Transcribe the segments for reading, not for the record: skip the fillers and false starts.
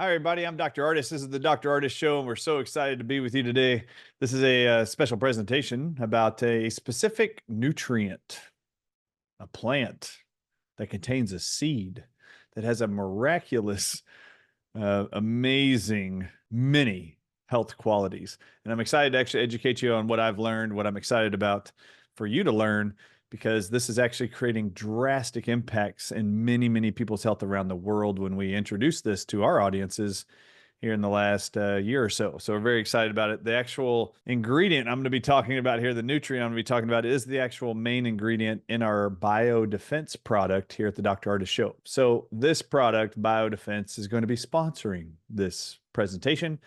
Hi, everybody. I'm Dr. Ardis. This is the Dr. Ardis Show, and we're so excited to be with you today. This is a special presentation about a specific nutrient, a plant that contains a seed that has a miraculous, amazing, many health qualities. And I'm excited to actually educate you on what I've learned, what I'm excited about for you to learn, because this is actually creating drastic impacts in many, many people's health around the world when we introduce this to our audiences here in the last year or so. So we're very excited about it. The actual ingredient I'm going to be talking about here, the nutrient I'm going to be talking about, is the actual main ingredient in our biodefense product here at the Dr. Ardis Show. So this product, biodefense, is going to be sponsoring this presentation.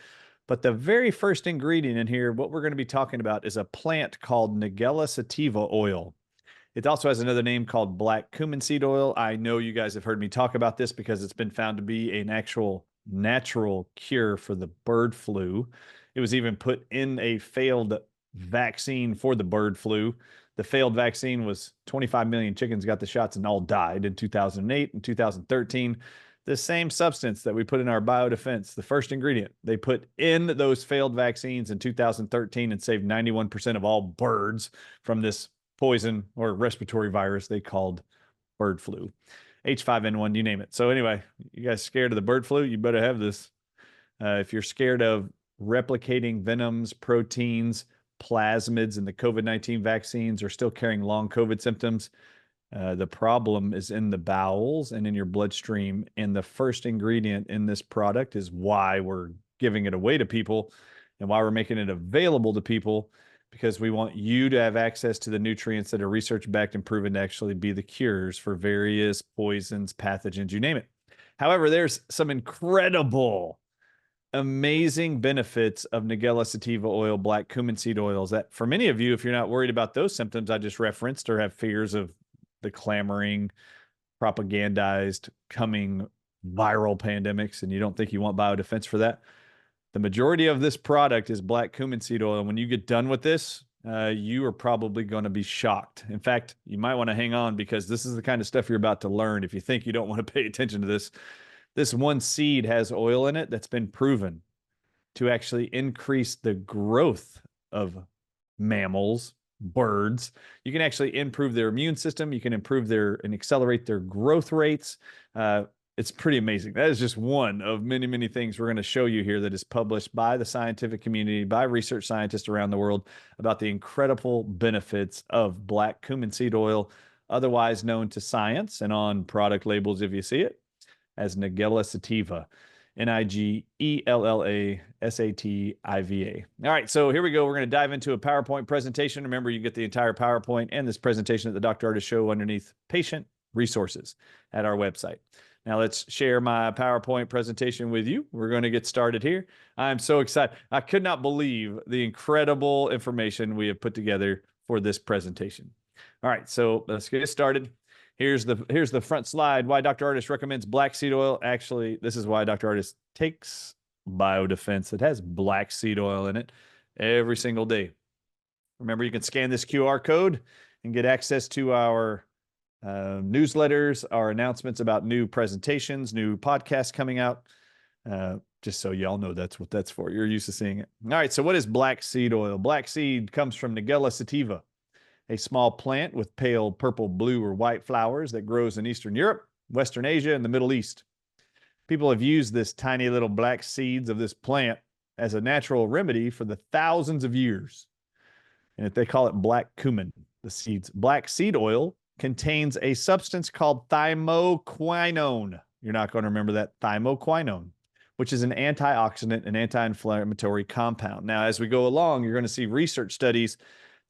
But the very first ingredient in here, what we're going to be talking about, is a plant called Nigella sativa oil. It also has another name called black cumin seed oil. I know you guys have heard me talk about this because it's been found to be an actual natural cure for the bird flu. It was even put in a failed vaccine for the bird flu. The failed vaccine was 25 million chickens got the shots and all died in 2008 and 2013. The same substance that we put in our biodefense, the first ingredient, they put in those failed vaccines in 2013 and saved 91% of all birds from this poison or respiratory virus they called bird flu, H5N1, you name it. So anyway, you guys scared of the bird flu? You better have this. If you're scared of replicating venoms, proteins, plasmids, and the COVID-19 vaccines are still carrying long COVID symptoms, the problem is in the bowels and in your bloodstream. And the first ingredient in this product is why we're giving it away to people and why we're making it available to people, because we want you to have access to the nutrients that are research-backed and proven to actually be the cures for various poisons, pathogens, you name it. However, there's some incredible, amazing benefits of Nigella sativa oil, black cumin seed oils that for many of you, if you're not worried about those symptoms I just referenced or have fears of the clamoring, propagandized, coming viral pandemics, and you don't think you want biodefense for that, the majority of this product is black cumin seed oil. And when you get done with this, you are probably going to be shocked. In fact, you might want to hang on because this is the kind of stuff you're about to learn. If you think you don't want to pay attention to this, this one seed has oil in it that's been proven to actually increase the growth of mammals, birds. You can actually improve their immune system. You can improve and accelerate their growth rates. It's pretty amazing. That is just one of many, many things we're going to show you here that is published by the scientific community, by research scientists around the world, about the incredible benefits of black cumin seed oil, otherwise known to science and on product labels, if you see it, as Nigella sativa. Nigella sativa. All right, so here we go. We're going to dive into a PowerPoint presentation. Remember, you get the entire PowerPoint and this presentation at the Dr. Ardis Show underneath patient resources at our website. Now let's share my PowerPoint presentation with you. We're going to get started here. I'm so excited. I could not believe the incredible information we have put together for this presentation. All right, so let's get started. Here's the front slide. Why Dr. Ardis recommends black seed oil. Actually, this is why Dr. Ardis takes biodefense that has black seed oil in it every single day. Remember, you can scan this QR code and get access to our newsletters, our announcements about new presentations, new podcasts coming out. Just so y'all know that's what that's for. You're used to seeing it. All right, so what is black seed oil? Black seed comes from Nigella sativa, a small plant with pale purple, blue, or white flowers that grows in Eastern Europe, Western Asia, and the Middle East. People have used this tiny little black seeds of this plant as a natural remedy for the thousands of years. And they call it black cumin, the seeds. Black seed oil contains a substance called thymoquinone. You're not going to remember that, thymoquinone, which is an antioxidant and anti-inflammatory compound. Now, as we go along, you're going to see research studies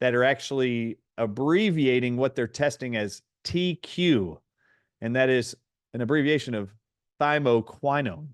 that are actually abbreviating what they're testing as TQ, and that is an abbreviation of thymoquinone.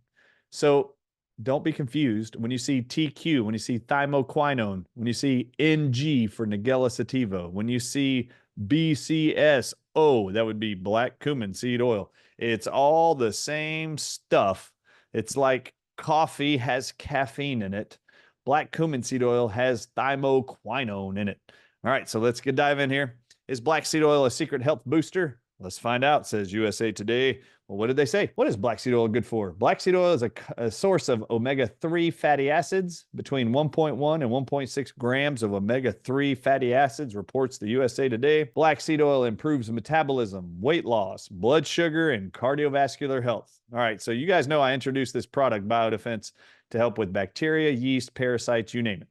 So don't be confused when you see TQ, when you see thymoquinone, when you see NG for Nigella sativa, when you see BCSO, that would be black cumin seed oil. It's all the same stuff. It's like coffee has caffeine in it. Black cumin seed oil has thymoquinone in it. All right, so let's dive in here. Is black seed oil a secret health booster? Let's find out, says USA Today. Well, what did they say? What is black seed oil good for? Black seed oil is a source of omega-3 fatty acids. Between 1.1 and 1.6 grams of omega-3 fatty acids, reports the USA Today. Black seed oil improves metabolism, weight loss, blood sugar, and cardiovascular health. All right, so you guys know I introduced this product, Biodefense, to help with bacteria, yeast, parasites, you name it,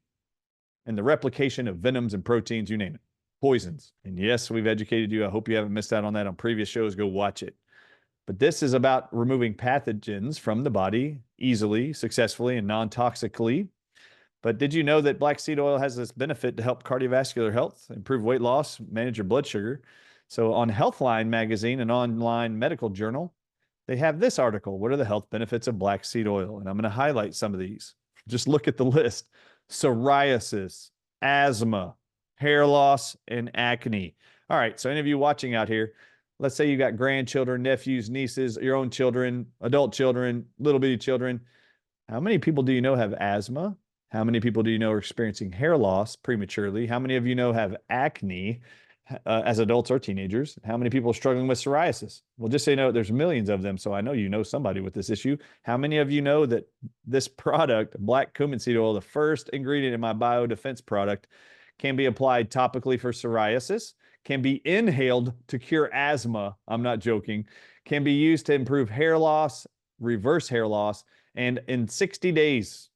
and the replication of venoms and proteins, you name it, poisons. And yes, we've educated you. I hope you haven't missed out on that on previous shows. Go watch it. But this is about removing pathogens from the body easily, successfully, and non-toxically. But did you know that black seed oil has this benefit to help cardiovascular health, improve weight loss, manage your blood sugar? So on Healthline magazine, an online medical journal, they have this article. What are the health benefits of black seed oil? And I'm going to highlight some of these. Just look at the list. Psoriasis, asthma, hair loss, and acne. All right, so any of you watching out here, let's say you got grandchildren, nephews, nieces, your own children, adult children, little bitty children. How many people do you know have asthma? How many people do you know are experiencing hair loss prematurely? How many of you know have acne as adults or teenagers? How many people are struggling with psoriasis? Well, just so you know, there's millions of them, so I know you know somebody with this issue. How many of you know that this product, black cumin seed oil, the first ingredient in my Biodefense product, can be applied topically for psoriasis, can be inhaled to cure asthma, I'm not joking, can be used to improve hair loss, reverse hair loss, and in 60 days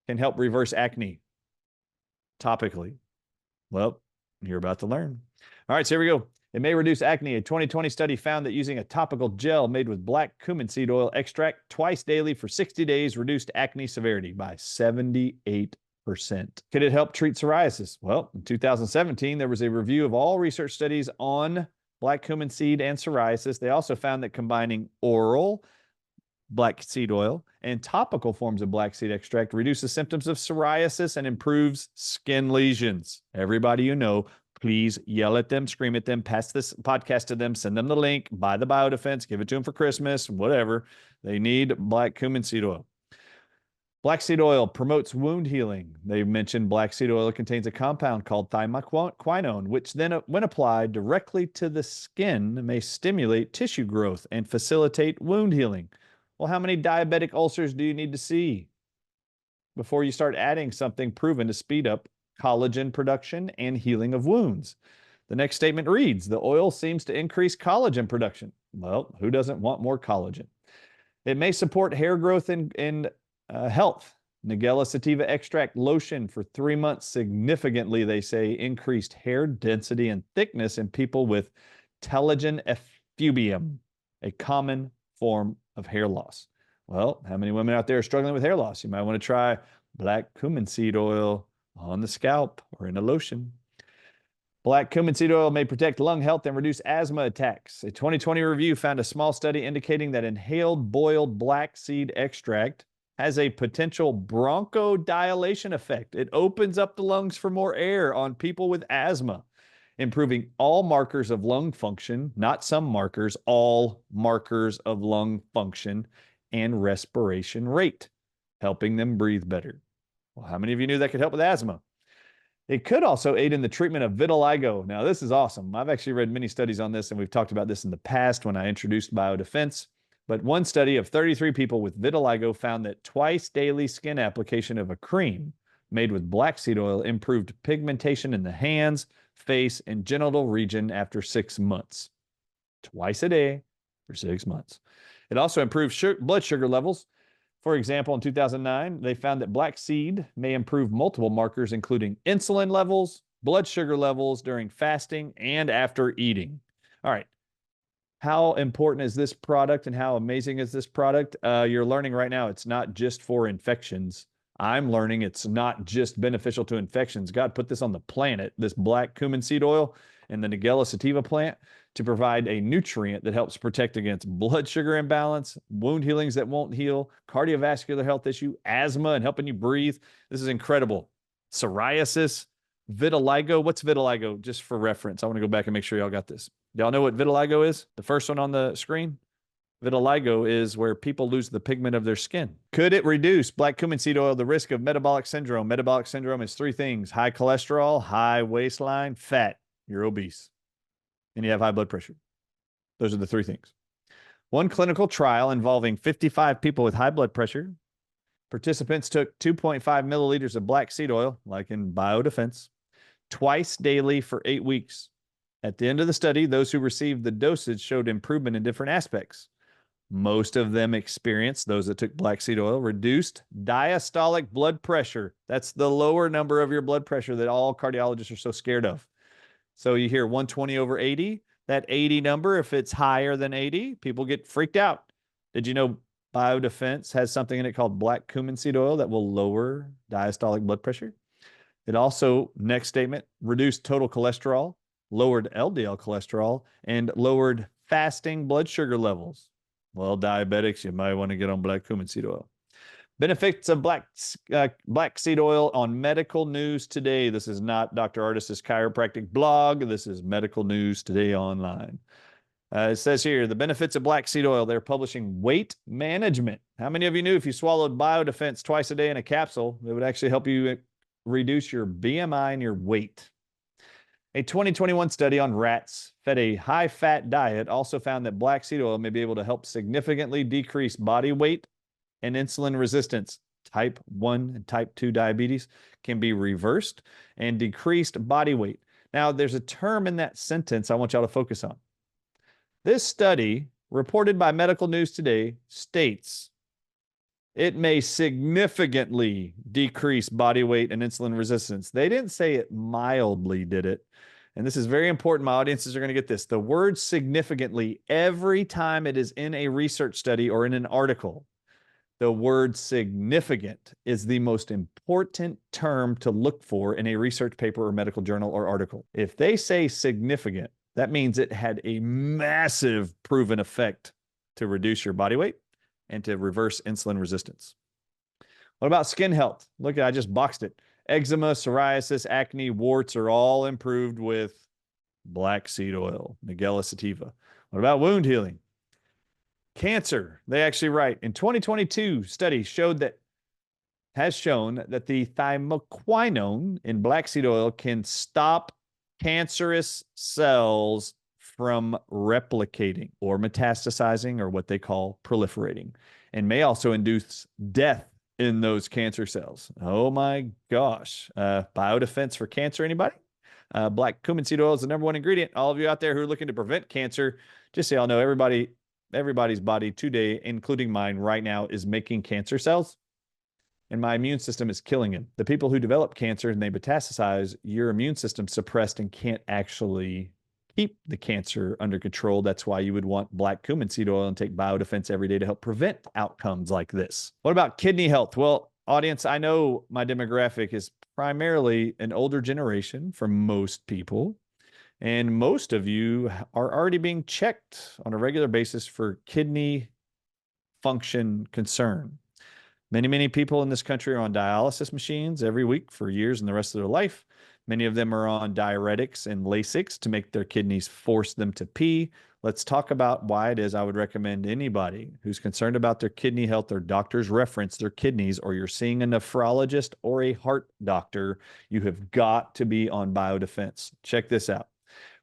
can help reverse acne topically? Well, you're about to learn. All right, so here we go. It may reduce acne. A 2020 study found that using a topical gel made with black cumin seed oil extract twice daily for 60 days reduced acne severity by 78%. Could it help treat psoriasis? Well, in 2017, there was a review of all research studies on black cumin seed and psoriasis. They also found that combining oral black seed oil and topical forms of black seed extract reduces symptoms of psoriasis and improves skin lesions. Everybody you know, please yell at them, scream at them, pass this podcast to them, send them the link, buy the Biodefense, give it to them for Christmas, whatever. They need black cumin seed oil. Black seed oil promotes wound healing. They mentioned black seed oil contains a compound called thymoquinone, which then, when applied directly to the skin, may stimulate tissue growth and facilitate wound healing. Well, how many diabetic ulcers do you need to see before you start adding something proven to speed up collagen production and healing of wounds? The next statement reads, the oil seems to increase collagen production. Well, who doesn't want more collagen? It may support hair growth and health. Nigella sativa extract lotion for 3 months significantly, they say, increased hair density and thickness in people with telogen effubium, a common form of hair loss. Well, how many women out there are struggling with hair loss? You might want to try black cumin seed oil on the scalp or in a lotion. Black cumin seed oil may protect lung health and reduce asthma attacks. A 2020 review found a small study indicating that inhaled boiled black seed extract has a potential bronchodilation effect. It opens up the lungs for more air on people with asthma, improving all markers of lung function, not some markers, all markers of lung function and respiration rate, helping them breathe better. Well, how many of you knew that could help with asthma? It could also aid in the treatment of vitiligo. Now, this is awesome. I've actually read many studies on this, and we've talked about this in the past when I introduced Biodefense. But one study of 33 people with vitiligo found that twice daily skin application of a cream made with black seed oil improved pigmentation in the hands, face, and genital region after 6 months. Twice a day for 6 months. It also improved blood sugar levels. For example, in 2009, they found that black seed may improve multiple markers, including insulin levels, blood sugar levels during fasting, and after eating. All right. How important is this product and how amazing is this product? You're learning right now it's not just for infections. I'm learning it's not just beneficial to infections. God put this on the planet, this black cumin seed oil and the Nigella sativa plant, to provide a nutrient that helps protect against blood sugar imbalance, wound healings that won't heal, cardiovascular health issue, asthma, and helping you breathe. This is incredible. Psoriasis, vitiligo. What's vitiligo? Just for reference, I want to go back and make sure y'all got this. Y'all know what vitiligo is? The first one on the screen? Vitiligo is where people lose the pigment of their skin. Could it reduce black cumin seed oil the risk of metabolic syndrome? Metabolic syndrome is 3 things: high cholesterol, high waistline, fat. You're obese, and you have high blood pressure. Those are the 3 things. One clinical trial involving 55 people with high blood pressure. Participants took 2.5 milliliters of black seed oil, like in biodefense, twice daily for 8 weeks. At the end of the study, those who received the dosage showed improvement in different aspects. Most of them experienced, those that took black seed oil, reduced diastolic blood pressure. That's the lower number of your blood pressure that all cardiologists are so scared of. So you hear 120 over 80, that 80 number, if it's higher than 80, people get freaked out. Did you know Biodefense has something in it called black cumin seed oil that will lower diastolic blood pressure? It also, next statement, reduced total cholesterol, lowered LDL cholesterol, and lowered fasting blood sugar levels. Well, diabetics, you might want to get on black cumin seed oil. Benefits of black seed oil on Medical News Today. This is not Dr. Ardis's chiropractic blog. This is Medical News Today online. It says here, the benefits of black seed oil. They're publishing weight management. How many of you knew if you swallowed Biodefense twice a day in a capsule, it would actually help you reduce your BMI and your weight? A 2021 study on rats fed a high-fat diet also found that black seed oil may be able to help significantly decrease body weight and insulin resistance. Type 1 and type 2 diabetes can be reversed, and decreased body weight. Now, there's a term in that sentence I want y'all to focus on. This study, reported by Medical News Today, states it may significantly decrease body weight and insulin resistance. They didn't say it mildly did it. And this is very important. My audiences are going to get this. The word significantly, every time it is in a research study or in an article, the word significant is the most important term to look for in a research paper or medical journal or article. If they say significant, that means it had a massive proven effect to reduce your body weight and to reverse insulin resistance. What about skin health? Look, I just boxed it. Eczema, psoriasis, acne, warts are all improved with black seed oil, Nigella sativa. What about wound healing? Cancer, they actually write, in 2022 study has shown that the thymoquinone in black seed oil can stop cancerous cells from replicating or metastasizing, or what they call proliferating, and may also induce death in those cancer cells. Oh my gosh. Biodefense for cancer, anybody? Black cumin seed oil is the #1 ingredient. All of you out there who are looking to prevent cancer, just so y'all know, everybody's body today, including mine right now, is making cancer cells, and my immune system is killing them. The people who develop cancer and they metastasize, your immune system suppressed and can't actually keep the cancer under control. That's why you would want black cumin seed oil and take Biodefense every day to help prevent outcomes like this. What about kidney health? Well, audience, I know my demographic is primarily an older generation for most people, and most of you are already being checked on a regular basis for kidney function concern. Many people in this country are on dialysis machines every week for years and the rest of their life. Many of them are on diuretics and Lasix to make their kidneys force them to pee. Let's talk about why it is I would recommend anybody who's concerned about their kidney health, their doctors reference their kidneys, or you're seeing a nephrologist or a heart doctor, you have got to be on Biodefense. Check this out.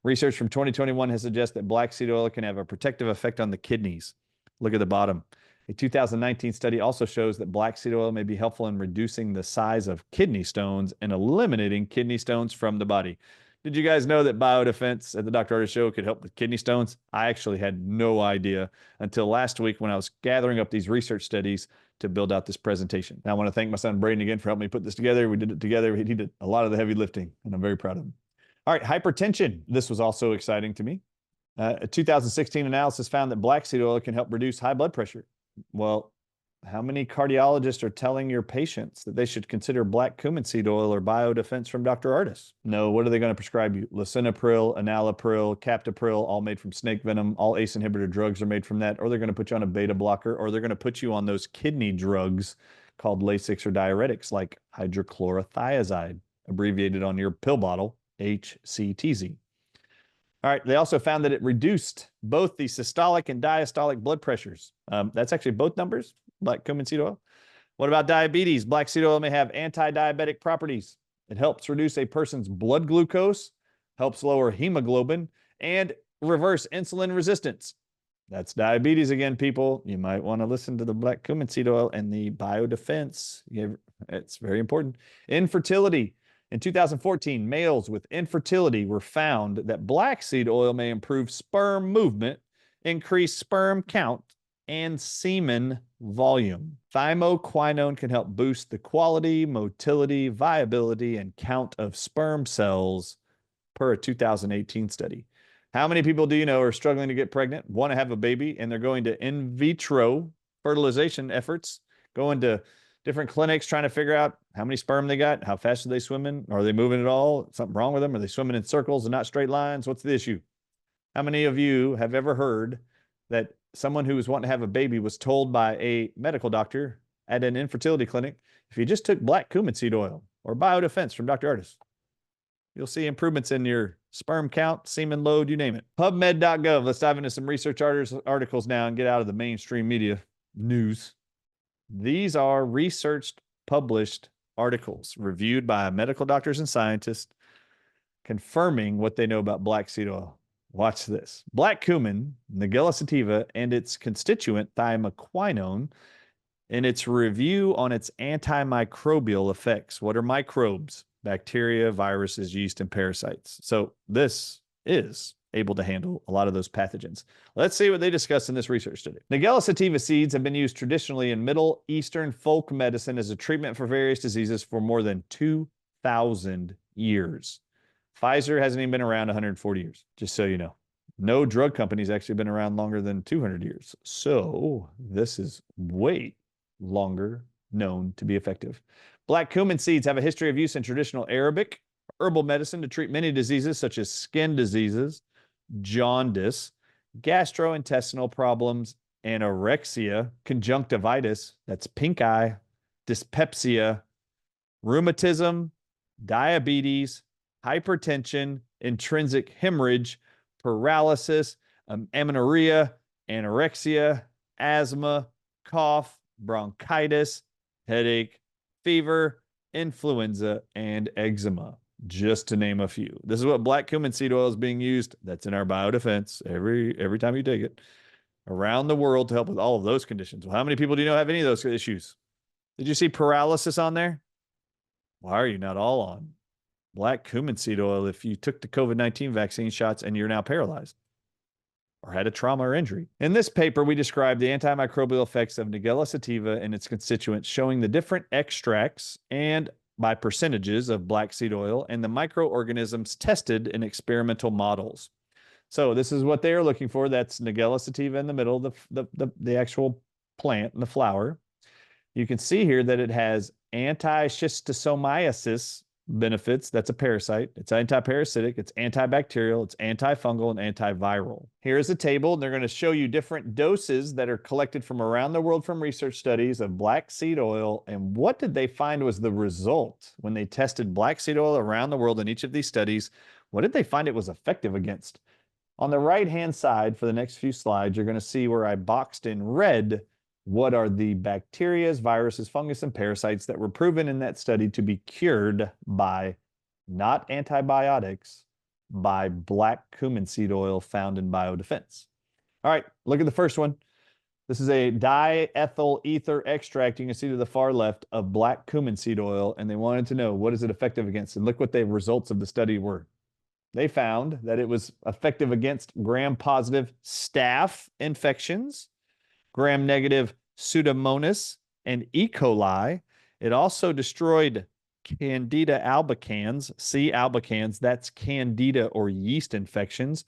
Research from 2021 has suggested that black seed oil can have a protective effect on the kidneys. Look at the bottom. A 2019 study also shows that black seed oil may be helpful in reducing the size of kidney stones and eliminating kidney stones from the body. Did you guys know that Biodefense at the Dr. Ardis Show could help with kidney stones? I actually had no idea until last week when I was gathering up these research studies to build out this presentation. Now, I want to thank my son Braden again for helping me put this together. We did it together. He did a lot of the heavy lifting, and I'm very proud of him. All right, hypertension. This was also exciting to me. A 2016 analysis found that black seed oil can help reduce high blood pressure. Well, how many cardiologists are telling your patients that they should consider black cumin seed oil or Biodefense from Dr. Ardis? No, what are they going to prescribe you? Lisinopril, enalapril, captopril, all made from snake venom. All ACE inhibitor drugs are made from that. Or they're going to put you on a beta blocker, or they're going to put you on those kidney drugs called Lasix or diuretics like hydrochlorothiazide, abbreviated on your pill bottle, HCTZ. All right, they also found that it reduced both the systolic and diastolic blood pressures. That's actually both numbers, black cumin seed oil. What about diabetes? Black seed oil may have anti-diabetic properties. It helps reduce a person's blood glucose, helps lower hemoglobin, and reverse insulin resistance. That's diabetes again, people. You might want to listen to the black cumin seed oil and the biodefense. It's very important. Infertility. In 2014, males with infertility were found that black seed oil may improve sperm movement, increase sperm count, and semen volume. Thymoquinone can help boost the quality, motility, viability, and count of sperm cells per a 2018 study. How many people do you know are struggling to get pregnant, want to have a baby, and they're going to in vitro fertilization efforts, going to different clinics trying to figure out how many sperm they got, how fast are they swimming, are they moving at all, something wrong with them, are they swimming in circles and not straight lines, what's the issue? How many of you have ever heard that someone who was wanting to have a baby was told by a medical doctor at an infertility clinic, if you just took black cumin seed oil or biodefense from Dr. Ardis, you'll see improvements in your sperm count, semen load, you name it. PubMed.gov. Let's dive into some research articles now and get out of the mainstream media news. These are researched, published articles reviewed by medical doctors and scientists confirming what they know about black seed oil. Watch this. Black cumin, Nigella sativa, and its constituent thymoquinone in its review on its antimicrobial effects. What are microbes? Bacteria, viruses, yeast, and parasites. So this is able to handle a lot of those pathogens. Let's see what they discuss in this research study. Nigella sativa seeds have been used traditionally in Middle Eastern folk medicine as a treatment for various diseases for more than 2,000 years. Pfizer hasn't even been around 140 years, just so you know. No drug company's actually been around longer than 200 years. So this is way longer known to be effective. Black cumin seeds have a history of use in traditional Arabic herbal medicine to treat many diseases such as skin diseases, jaundice, gastrointestinal problems, anorexia, conjunctivitis, that's pink eye, dyspepsia, rheumatism, diabetes, hypertension, intrinsic hemorrhage, paralysis, amenorrhea, anorexia, asthma, cough, bronchitis, headache, fever, influenza, and eczema, just to name a few. This is what black cumin seed oil is being used. That's in our biodefense every time you take it around the world to help with all of those conditions. Well, how many people do you know have any of those issues? Did you see paralysis on there? Why are you not all on black cumin seed oil if you took the COVID-19 vaccine shots and you're now paralyzed or had a trauma or injury? In this paper, we describe the antimicrobial effects of Nigella sativa and its constituents, showing the different extracts and by percentages of black seed oil and the microorganisms tested in experimental models. So this is what they are looking for. That's Nigella sativa in the middle, the actual plant and the flower. You can see here that it has anti-schistosomiasis benefits. That's a parasite. It's anti-parasitic, it's antibacterial, it's antifungal, and antiviral. Here's a table, and they're going to show you different doses that are collected from around the world from research studies of black seed oil. And what did they find was the result when they tested black seed oil around the world in each of these studies? What did they find it was effective against? On the right-hand side, for the next few slides, you're going to see where I boxed in red what are the bacteria, viruses, fungus, and parasites that were proven in that study to be cured by not antibiotics, by black cumin seed oil found in biodefense. All right, look at the first one. This is a diethyl ether extract, you can see to the far left, of black cumin seed oil, and they wanted to know what is it effective against. And look what the results of the study were. They found that it was effective against gram-positive staph infections, gram-negative Pseudomonas, and E. coli. It also destroyed Candida albicans, C. albicans, that's Candida or yeast infections.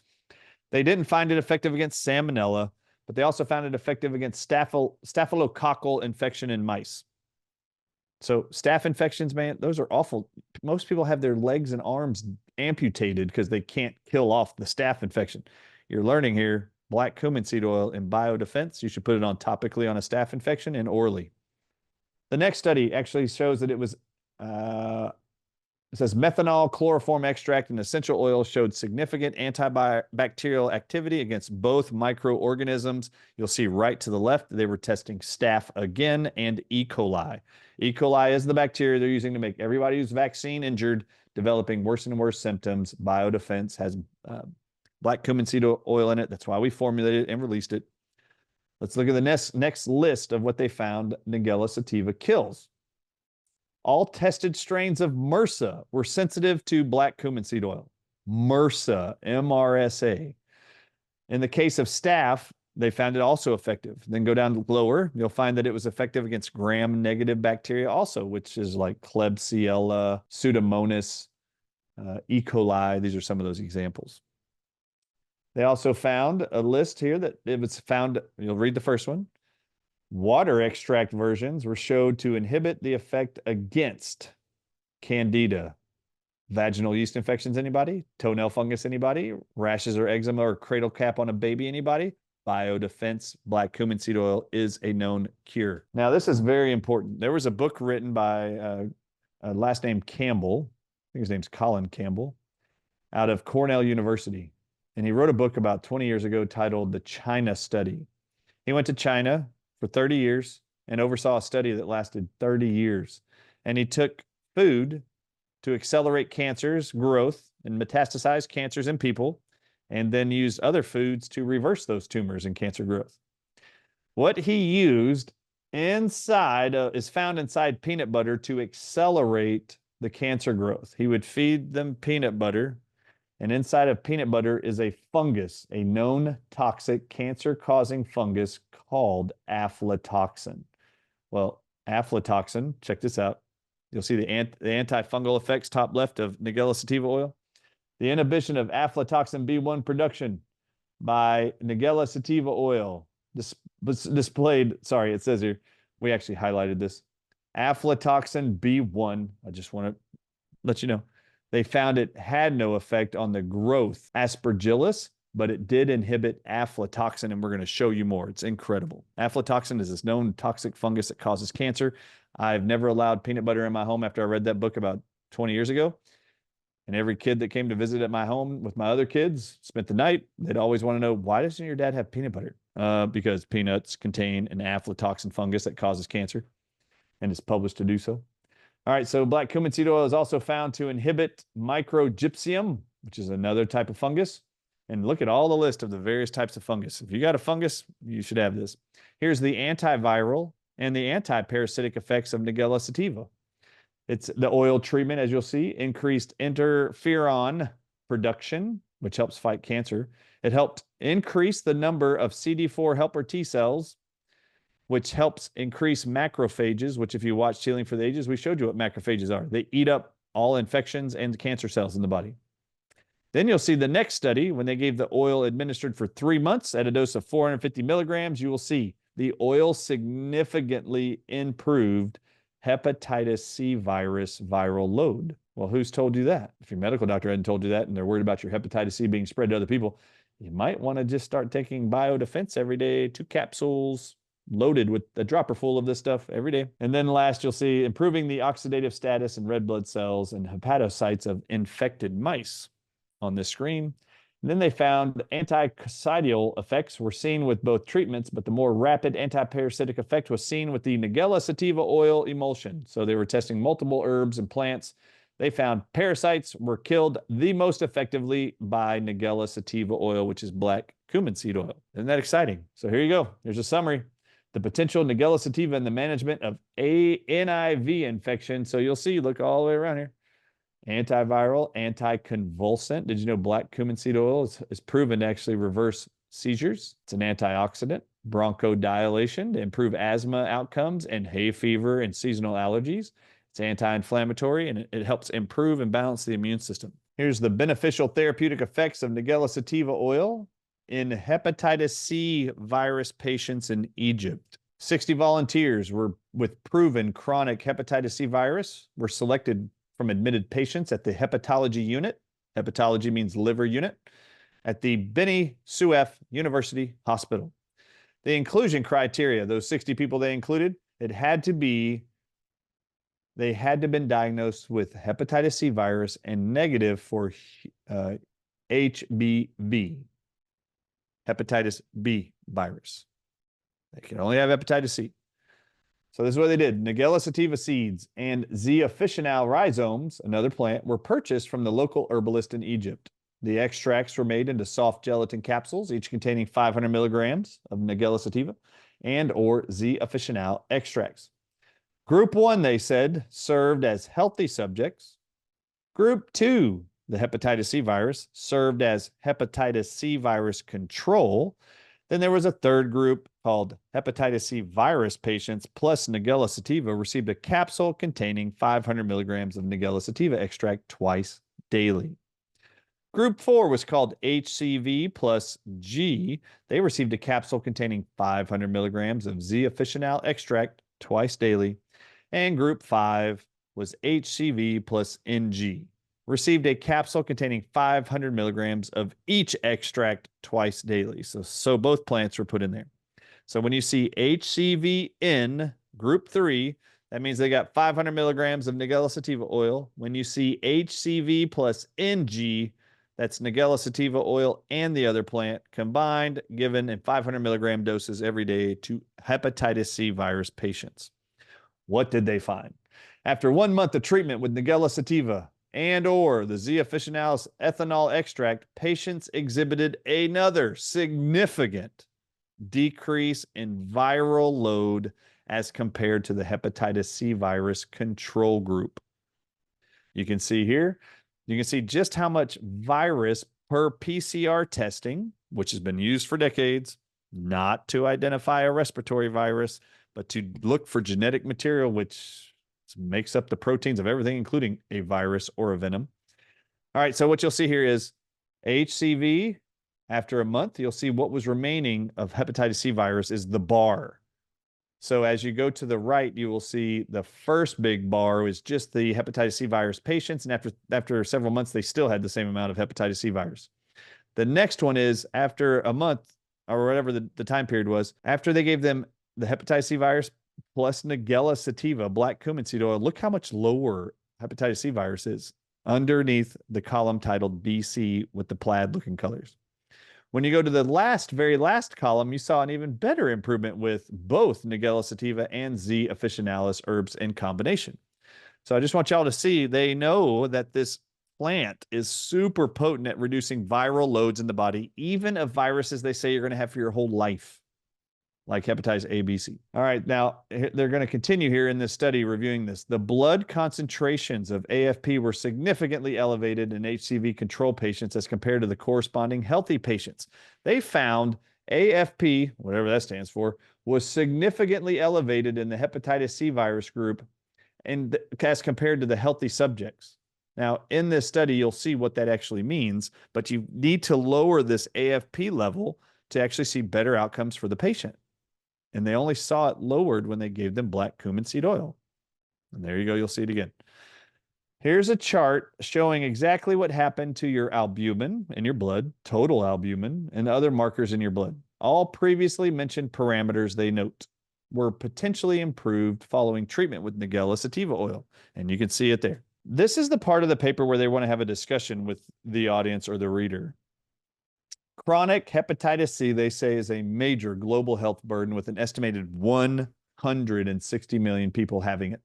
They didn't find it effective against Salmonella, but they also found it effective against staphylococcal infection in mice. So staph infections, man, those are awful. Most people have their legs and arms amputated because they can't kill off the staph infection. You're learning here, black cumin seed oil in biodefense. You should put it on topically on a staph infection and orally. The next study actually shows that it was, it says methanol chloroform extract and essential oil showed significant antibacterial activity against both microorganisms. You'll see right to the left, they were testing staph again and E. coli. E. coli is the bacteria they're using to make everybody who's vaccine injured developing worse and worse symptoms. Biodefense has black cumin seed oil in it. That's why we formulated it and released it. Let's look at the next list of what they found Nigella sativa kills. All tested strains of MRSA were sensitive to black cumin seed oil. MRSA, MRSA. In the case of staph, they found it also effective. Then go down lower, you'll find that it was effective against gram-negative bacteria also, which is like Klebsiella, Pseudomonas, E. coli. These are some of those examples. They also found a list here that it was found, you'll read the first one. Water extract versions were showed to inhibit the effect against Candida, vaginal yeast infections, anybody? Toenail fungus, anybody? Rashes or eczema or cradle cap on a baby, anybody? Biodefense, black cumin seed oil is a known cure. Now, this is very important. There was a book written by a last name Campbell, I think his name's Colin Campbell, out of Cornell University. And he wrote a book about 20 years ago titled The China Study. He went to China for 30 years and oversaw a study that lasted 30 years. And he took food to accelerate cancers growth and metastasize cancers in people, and then used other foods to reverse those tumors and cancer growth. What he used inside is found inside peanut butter to accelerate the cancer growth. He would feed them peanut butter, and inside of peanut butter is a fungus, a known toxic cancer-causing fungus called aflatoxin. Well, aflatoxin, check this out. You'll see the antifungal effects top left of Nigella sativa oil. The inhibition of aflatoxin B1 production by Nigella sativa oil displayed, sorry, it says here, we actually highlighted this. Aflatoxin B1, I just want to let you know, they found it had no effect on the growth aspergillus, but it did inhibit aflatoxin, and we're going to show you more. It's incredible. Aflatoxin is this known toxic fungus that causes cancer. I've never allowed peanut butter in my home after I read that book about 20 years ago. And every kid that came to visit at my home with my other kids spent the night. They'd always want to know, why doesn't your dad have peanut butter? Because peanuts contain an aflatoxin fungus that causes cancer, and it's published to do so. All right, so black cumin seed oil is also found to inhibit microgypsum, which is another type of fungus. And look at all the list of the various types of fungus. If you got a fungus, you should have this. Here's the antiviral and the anti-parasitic effects of Nigella sativa. It's the oil treatment, as you'll see, increased interferon production, which helps fight cancer. It helped increase the number of CD4 helper T cells, which helps increase macrophages, which if you watched Healing for the Ages, we showed you what macrophages are. They eat up all infections and cancer cells in the body. Then you'll see the next study, when they gave the oil administered for 3 months at a dose of 450 milligrams, you will see the oil significantly improved hepatitis C virus viral load. Well, who's told you that? If your medical doctor hadn't told you that and they're worried about your hepatitis C being spread to other people, you might want to just start taking biodefense every day, 2 capsules loaded with a dropper full of this stuff every day. And then last, you'll see improving the oxidative status in red blood cells and hepatocytes of infected mice on this screen. And then they found anticoccidial effects were seen with both treatments, but the more rapid antiparasitic effect was seen with the Nigella sativa oil emulsion. So they were testing multiple herbs and plants. They found parasites were killed the most effectively by Nigella sativa oil, which is black cumin seed oil. Isn't that exciting? So here you go. Here's a summary. The potential Nigella sativa in the management of NIV infection. So you'll see, look all the way around here. Antiviral, anticonvulsant. Did you know black cumin seed oil is proven to actually reverse seizures? It's an antioxidant, bronchodilation to improve asthma outcomes and hay fever and seasonal allergies. It's anti-inflammatory, and it helps improve and balance the immune system. Here's the beneficial therapeutic effects of Nigella sativa oil in hepatitis C virus patients in Egypt. 60 volunteers were with proven chronic hepatitis C virus were selected from admitted patients at the hepatology unit. Hepatology means liver unit at the Beni Suef University Hospital. The inclusion criteria, those 60 people they included, they had to have been diagnosed with hepatitis C virus and negative for HBV, hepatitis B virus. They can only have hepatitis C. So this is what they did. Nigella sativa seeds and Z officinal rhizomes, another plant, were purchased from the local herbalist in Egypt. The extracts were made into soft gelatin capsules, each containing 500 milligrams of Nigella sativa and or Z officinale extracts. Group 1, they said, served as healthy subjects. Group 2, the hepatitis C virus, served as hepatitis C virus control. Then there was a third group called hepatitis C virus patients plus Nigella sativa received a capsule containing 500 milligrams of Nigella sativa extract twice daily. Group 4 was called HCV plus G. They received a capsule containing 500 milligrams of Z officinale extract twice daily. And Group 5 was HCV plus NG. Received a capsule containing 500 milligrams of each extract twice daily. So both plants were put in there. So when you see HCV Group 3, that means they got 500 milligrams of Nigella sativa oil. When you see HCV plus NG, that's Nigella sativa oil and the other plant combined, given in 500 milligram doses every day to hepatitis C virus patients. What did they find? After 1 month of treatment with Nigella sativa and or the Z officinalis ethanol extract, patients exhibited another significant decrease in viral load as compared to the hepatitis C virus control group. You can see here, you can see just how much virus per PCR testing, which has been used for decades, not to identify a respiratory virus, but to look for genetic material, which makes up the proteins of everything, including a virus or a venom. All right, so what you'll see here is HCV. After a month, you'll see what was remaining of hepatitis C virus is the bar. So as you go to the right, you will see the first big bar was just the hepatitis C virus patients. And after several months, they still had the same amount of hepatitis C virus. The next one is after a month or whatever the time period was, after they gave them the hepatitis C virus plus Nigella sativa, black cumin seed oil, look how much lower hepatitis C virus is underneath the column titled BC with the plaid looking colors. When you go to the very last column, you saw an even better improvement with both Nigella sativa and Z officinalis herbs in combination. So I just want y'all to see, they know that this plant is super potent at reducing viral loads in the body, even of viruses they say you're going to have for your whole life, like hepatitis A, B, C. All right, now they're going to continue here in this study reviewing this. The blood concentrations of AFP were significantly elevated in HCV control patients as compared to the corresponding healthy patients. They found AFP, whatever that stands for, was significantly elevated in the hepatitis C virus group and as compared to the healthy subjects. Now, in this study, you'll see what that actually means, but you need to lower this AFP level to actually see better outcomes for the patient. And they only saw it lowered when they gave them black cumin seed oil. And there you go, you'll see it again. Here's a chart showing exactly what happened to your albumin in your blood, total albumin, and other markers in your blood. All previously mentioned parameters, they note, were potentially improved following treatment with Nigella sativa oil. And you can see it there. This is the part of the paper where they want to have a discussion with the audience or the reader. Chronic hepatitis C, they say, is a major global health burden with an estimated 160 million people having it.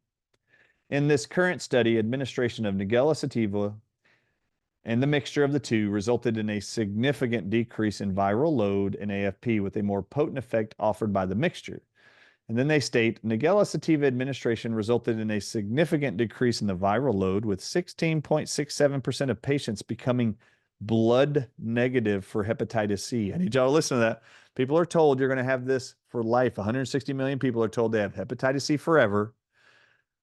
In this current study, administration of Nigella sativa and the mixture of the two resulted in a significant decrease in viral load in AFP with a more potent effect offered by the mixture. And then they state, Nigella sativa administration resulted in a significant decrease in the viral load with 16.67% of patients becoming blood negative for hepatitis C. I need y'all to listen to that. People are told you're going to have this for life. 160 million people are told they have hepatitis C forever.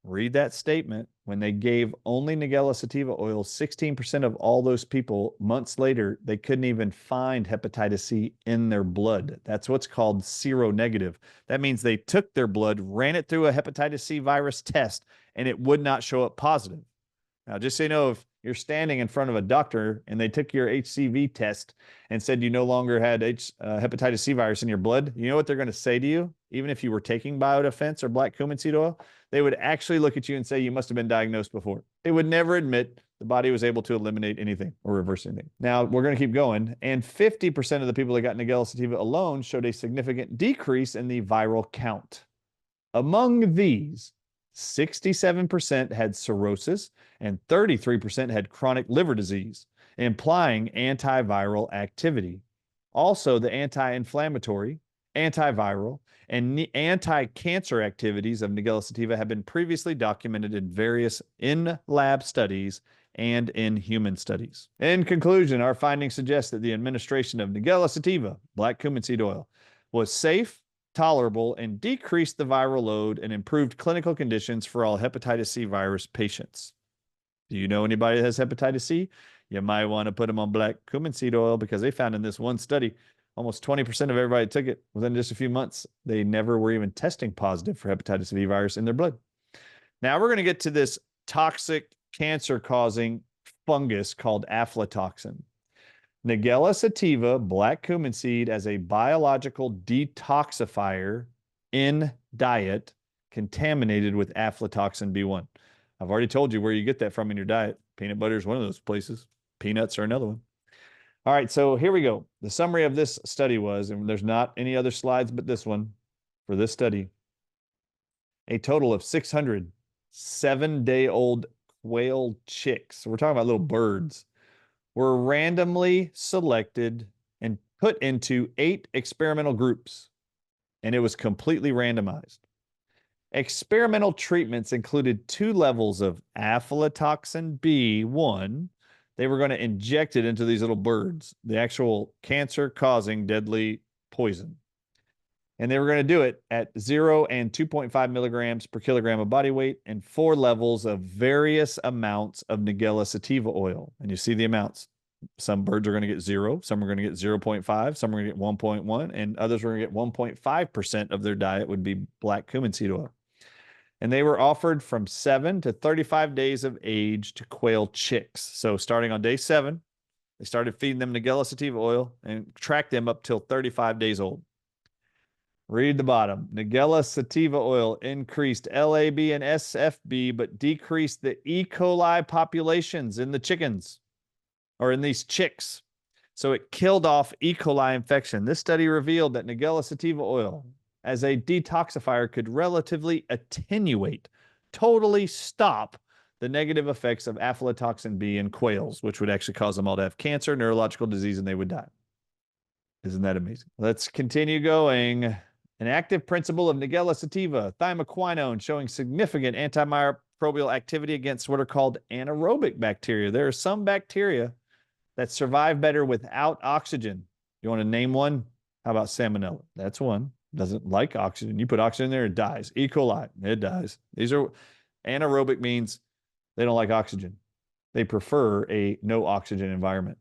Read that statement. When they gave only Nigella sativa oil, 16% of all those people, months later, they couldn't even find hepatitis C in their blood. That's what's called seronegative. That means they took their blood, ran it through a hepatitis C virus test, and it would not show up positive. Now, just so you know, if you're standing in front of a doctor and they took your HCV test and said you no longer had hepatitis C virus in your blood, you know what they're going to say to you? Even if you were taking Biodefense or black cumin seed oil, they would actually look at you and say you must have been diagnosed before. They would never admit the body was able to eliminate anything or reverse anything. Now, we're going to keep going. And 50% of the people that got Nigella sativa alone showed a significant decrease in the viral count. Among these, 67% had cirrhosis and 33% had chronic liver disease. implying antiviral activity. Also, the anti-inflammatory, antiviral, and anti-cancer activities of Nigella sativa have been previously documented in various in-lab studies and in human studies. In conclusion, our findings suggest that the administration of Nigella sativa, black cumin seed oil, was safe, tolerable, and decreased the viral load and improved clinical conditions for all hepatitis C virus patients. Do you know anybody that has hepatitis C? You might want to put them on black cumin seed oil because they found in this one study, almost 20% of everybody took it within just a few months. They never were even testing positive for hepatitis B virus in their blood. Now we're going to get to this toxic cancer-causing fungus called aflatoxin. Nigella sativa, black cumin seed, as a biological detoxifier in diet contaminated with aflatoxin B1. I've already told you where you get that from in your diet. Peanut butter is one of those places. Peanuts are another one. All right, so here we go. The summary of this study was, and there's not any other slides but this one for this study, a total of 600 7-day-old quail chicks, so we're talking about little birds, were randomly selected and put into 8 experimental groups, and it was completely randomized. Experimental treatments included 2 levels of aflatoxin B1. They were going to inject it into these little birds, the actual cancer-causing deadly poison. And they were going to do it at 0 and 2.5 milligrams per kilogram of body weight and 4 levels of various amounts of Nigella sativa oil. And you see the amounts. Some birds are going to get 0, some are going to get 0.5, some are going to get 1.1, and others are going to get 1.5% of their diet would be black cumin seed oil. And they were offered from 7 to 35 days of age to quail chicks. So starting on day 7, they started feeding them Nigella sativa oil and tracked them up till 35 days old. Read the bottom. Nigella sativa oil increased LAB and SFB, but decreased the E. coli populations in the chickens, or in these chicks. So it killed off E. coli infection. This study revealed that Nigella sativa oil, as a detoxifier, could relatively attenuate, totally stop the negative effects of aflatoxin B in quails, which would actually cause them all to have cancer, neurological disease, and they would die. Isn't that amazing? Let's continue going. An active principle of Nigella sativa, thymoquinone, showing significant antimicrobial activity against what are called anaerobic bacteria. There are some bacteria that survive better without oxygen. You want to name one? How about salmonella? That's one. Doesn't like oxygen. You put oxygen in there, it dies. E. coli, it dies. These are anaerobic, means they don't like oxygen. They prefer a no oxygen environment.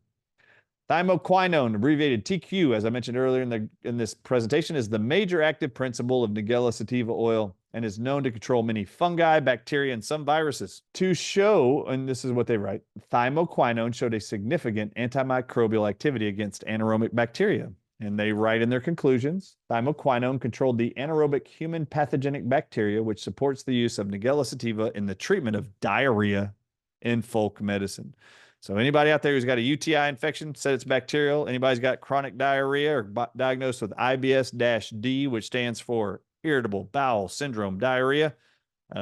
Thymoquinone, abbreviated TQ, as I mentioned earlier in this presentation, is the major active principle of Nigella sativa oil and is known to control many fungi, bacteria, and some viruses. To show, and this is what they write, thymoquinone showed a significant antimicrobial activity against anaerobic bacteria. And they write in their conclusions, thymoquinone controlled the anaerobic human pathogenic bacteria, which supports the use of Nigella sativa in the treatment of diarrhea in folk medicine. So anybody out there who's got a UTI infection, said it's bacterial, anybody's got chronic diarrhea or diagnosed with IBS-D, which stands for irritable bowel syndrome diarrhea,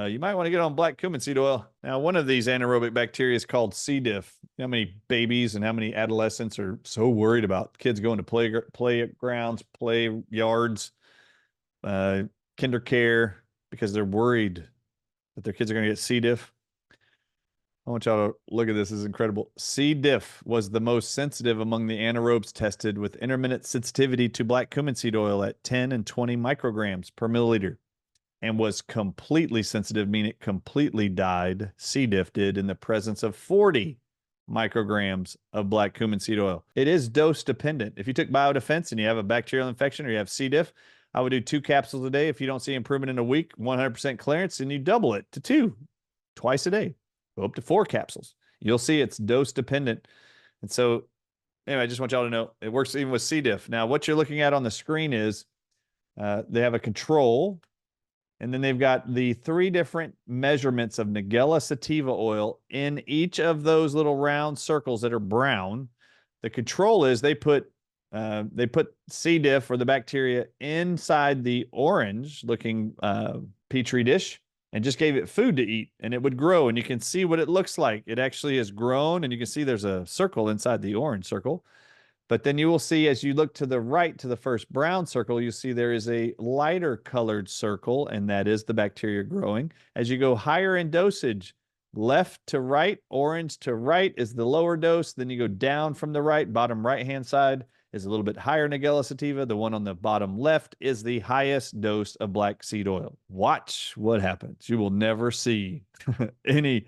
you might want to get on black cumin seed oil. Now, one of these anaerobic bacteria is called C. diff. How many babies and how many adolescents are so worried about kids going to playgrounds, play yards, kinder care, because they're worried that their kids are going to get C. diff? I want y'all to look at this. This is incredible. C. diff was the most sensitive among the anaerobes tested, with intermittent sensitivity to black cumin seed oil at 10 and 20 micrograms per milliliter, and was completely sensitive, meaning it completely died. C. diff did in the presence of 40 micrograms of black cumin seed oil. It is dose dependent. If you took biodefense and you have a bacterial infection or you have C. diff, I would do 2 capsules a day. If you don't see improvement in a week, 100% clearance, and you double it to 2 twice a day. Go up to 4 capsules. You'll see it's dose dependent. And so anyway, I just want y'all to know it works even with C. diff. Now, what you're looking at on the screen is they have a control, and then they've got the 3 different measurements of Nigella sativa oil in each of those little round circles that are brown. The control is they put C. diff, or the bacteria, inside the orange looking Petri dish, and just gave it food to eat, and it would grow. And you can see what it looks like. It actually has grown, and you can see there's a circle inside the orange circle. But then you will see as you look to the right to the first brown circle, you see there is a lighter colored circle, and that is the bacteria growing. As you go higher in dosage, left to right, orange to right is the lower dose. Then you go down from the right, bottom right-hand side is a little bit higher Nigella sativa. The one on the bottom left is the highest dose of black seed oil. Watch what happens. You will never see any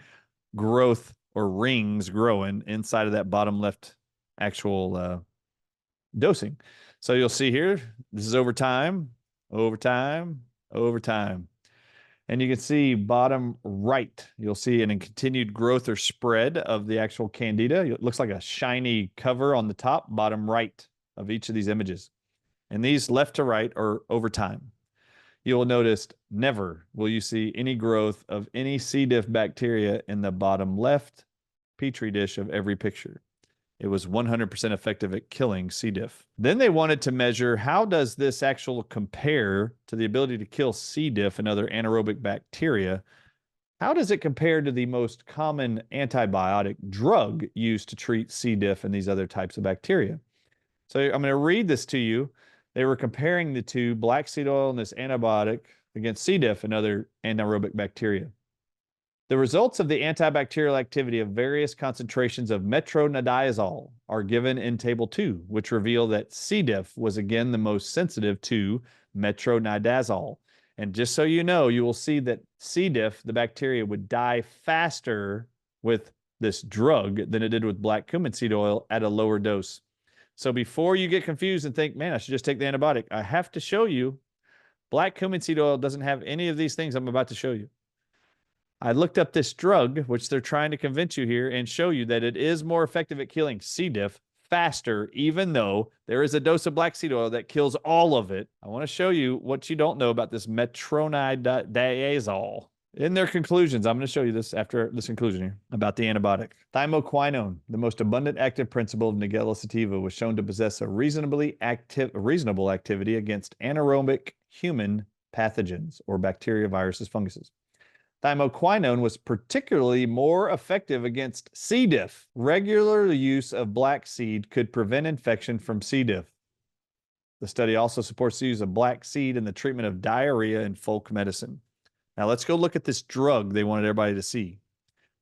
growth or rings growing inside of that bottom left actual dosing. So you'll see here, this is over time, over time, over time. And you can see bottom right, you'll see an continued growth or spread of the actual candida. It looks like a shiny cover on the top, bottom right of each of these images. And these left to right are over time. You'll notice never will you see any growth of any C. diff bacteria in the bottom left Petri dish of every picture. It was 100% effective at killing C. diff. Then they wanted to measure how does this actual compare to the ability to kill C. diff and other anaerobic bacteria. How does it compare to the most common antibiotic drug used to treat C. diff and these other types of bacteria? So I'm going to read this to you. They were comparing the two, black seed oil and this antibiotic, against C. diff and other anaerobic bacteria. The results of the antibacterial activity of various concentrations of metronidazole are given in Table 2, which reveal that C. diff was again the most sensitive to metronidazole. And just so you know, you will see that C. diff, the bacteria, would die faster with this drug than it did with black cumin seed oil at a lower dose. So before you get confused and think, man, I should just take the antibiotic, I have to show you black cumin seed oil doesn't have any of these things I'm about to show you. I looked up this drug, which they're trying to convince you here, and show you that it is more effective at killing C. diff faster, even though there is a dose of black seed oil that kills all of it. I want to show you what you don't know about this metronidazole. In their conclusions, I'm going to show you this after this conclusion here about the antibiotic. Thymoquinone, the most abundant active principle of Nigella sativa, was shown to possess a reasonable activity against anaerobic human pathogens or bacteria, viruses, funguses. Thymoquinone was particularly more effective against C. diff. Regular use of black seed could prevent infection from C. diff. The study also supports the use of black seed in the treatment of diarrhea in folk medicine. Now let's go look at this drug they wanted everybody to see.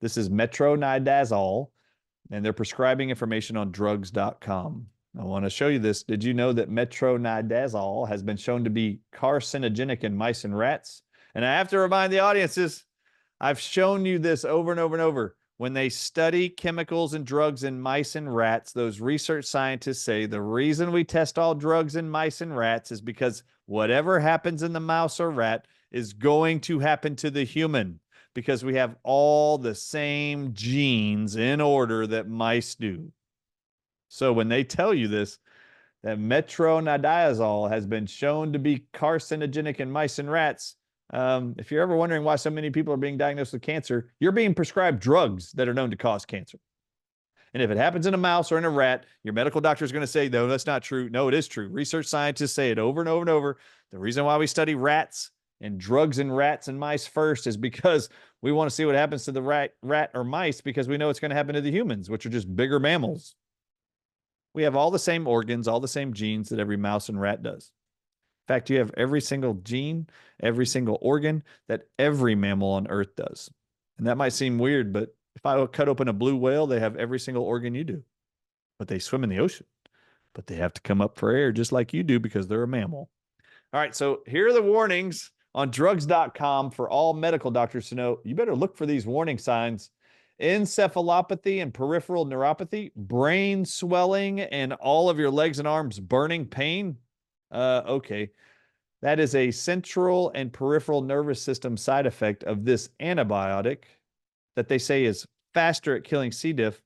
This is metronidazole, and they're prescribing information on drugs.com. I want to show you this. Did you know that metronidazole has been shown to be carcinogenic in mice and rats? And I have to remind the audiences, I've shown you this over and over and over. When they study chemicals and drugs in mice and rats, those research scientists say the reason we test all drugs in mice and rats is because whatever happens in the mouse or rat is going to happen to the human, because we have all the same genes in order that mice do. So when they tell you this, that metronidazole has been shown to be carcinogenic in mice and rats, if you're ever wondering why so many people are being diagnosed with cancer, you're being prescribed drugs that are known to cause cancer. And if it happens in a mouse or in a rat, your medical doctor is going to say, no, that's not true. No, it is true. Research scientists say it over and over and over. The reason why we study rats and drugs in rats and mice first is because we want to see what happens to the rat or mice, because we know it's going to happen to the humans, which are just bigger mammals. We have all the same organs, all the same genes that every mouse and rat does. In fact, you have every single gene, every single organ that every mammal on Earth does. And that might seem weird, but if I cut open a blue whale, they have every single organ you do. But they swim in the ocean. But they have to come up for air just like you do because they're a mammal. All right, so here are the warnings on drugs.com for all medical doctors to know. You better look for these warning signs. Encephalopathy and peripheral neuropathy, brain swelling, and all of your legs and arms burning pain. Okay. That is a central and peripheral nervous system side effect of this antibiotic that they say is faster at killing C. diff,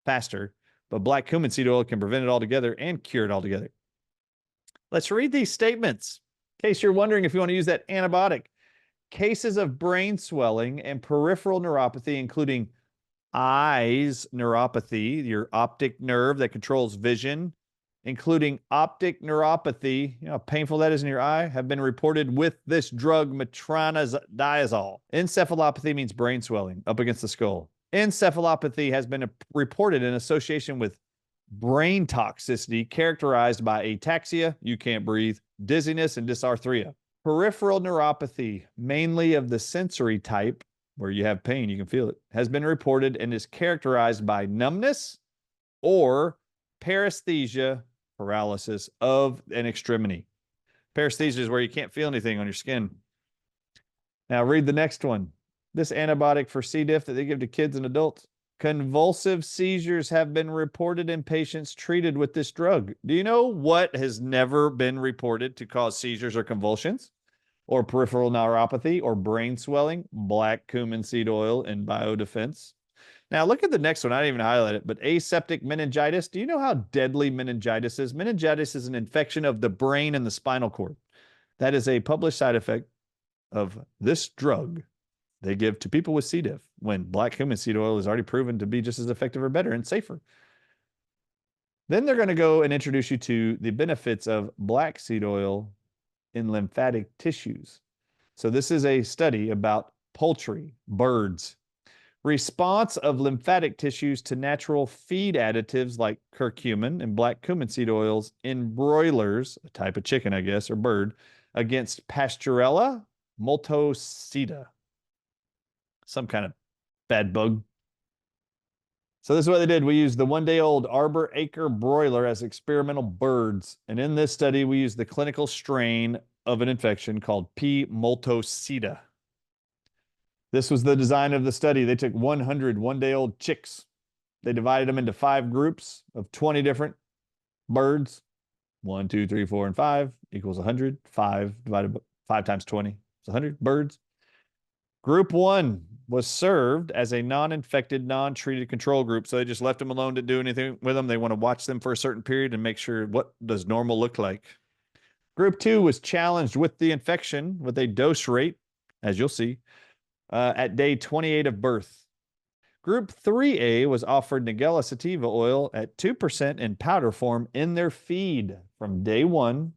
faster, but black cumin seed oil can prevent it altogether and cure it altogether. Let's read these statements in case you're wondering if you want to use that antibiotic. Cases of brain swelling and peripheral neuropathy, including eyes neuropathy, your optic nerve that controls vision, including optic neuropathy, you know how painful that is in your eye, have been reported with this drug, metronidazole. Encephalopathy means brain swelling up against the skull. Encephalopathy has been reported in association with brain toxicity characterized by ataxia, you can't breathe, dizziness, and dysarthria. Peripheral neuropathy, mainly of the sensory type, where you have pain, you can feel it, has been reported and is characterized by numbness or paresthesia, paralysis of an extremity. Paresthesia is where you can't feel anything on your skin. Now read the next one. This antibiotic for C. diff that they give to kids and adults. Convulsive seizures have been reported in patients treated with this drug. Do you know what has never been reported to cause seizures or convulsions or peripheral neuropathy or brain swelling? Black cumin seed oil and biodefense. Now look at the next one. I didn't even highlight it, but aseptic meningitis. Do you know how deadly meningitis is? Meningitis is an infection of the brain and the spinal cord. That is a published side effect of this drug they give to people with C. diff, when black cumin seed oil is already proven to be just as effective or better and safer. Then they're going to go and introduce you to the benefits of black seed oil in lymphatic tissues. So this is a study about poultry, birds. Response of lymphatic tissues to natural feed additives like curcumin and black cumin seed oils in broilers, a type of chicken, I guess, or bird, against Pasteurella multocida, some kind of bad bug. So this is what they did. We used the one-day-old Arbor Acre broiler as experimental birds. And in this study, we used the clinical strain of an infection called P. multocida. This was the design of the study. They took 100 one-day-old chicks. They divided them into 5 groups of 20 different birds. 1, 2, 3, 4, and 5 equals 100. 5 divided by 5 times 20 is 100 birds. Group 1 was served as a non-infected, non-treated control group. So they just left them alone, didn't do anything with them. They want to watch them for a certain period and make sure, what does normal look like. Group 2 was challenged with the infection with a dose rate, as you'll see, at day 28 of birth. Group 3A was offered Nigella sativa oil at 2% in powder form in their feed from day 1.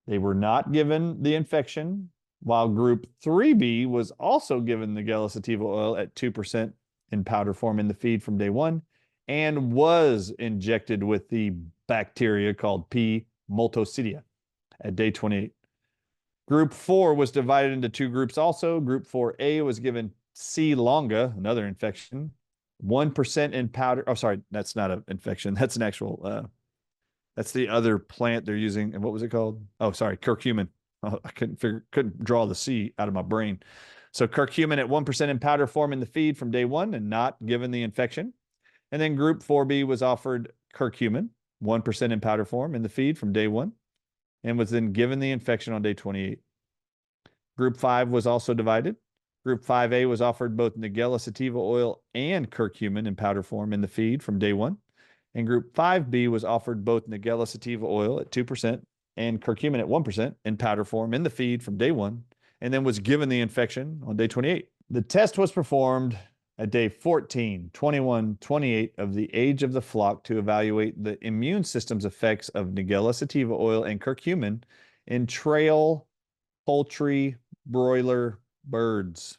They were not given the infection, while Group 3B was also given Nigella sativa oil at 2% in powder form in the feed from day 1 and was injected with the bacteria called P. multocida at day 28. Group 4 was divided into 2 groups also. Group 4A was given C. longa, another infection, 1% in powder. Oh, sorry, that's not an infection. That's an actual, that's the other plant they're using. And what was it called? Oh, sorry, curcumin. Oh, I couldn't draw the C out of my brain. So curcumin at 1% in powder form in the feed from day 1 and not given the infection. And then Group 4B was offered curcumin, 1% in powder form in the feed from day 1. And was then given the infection on day 28. Group 5 was also divided. Group 5A was offered both Nigella sativa oil and curcumin in powder form in the feed from day 1. And Group 5B was offered both Nigella sativa oil at 2% and curcumin at 1% in powder form in the feed from day 1, and then was given the infection on day 28. The test was performed at day 14, 21, 28 of the age of the flock to evaluate the immune system's effects of Nigella sativa oil and curcumin in trail poultry broiler birds.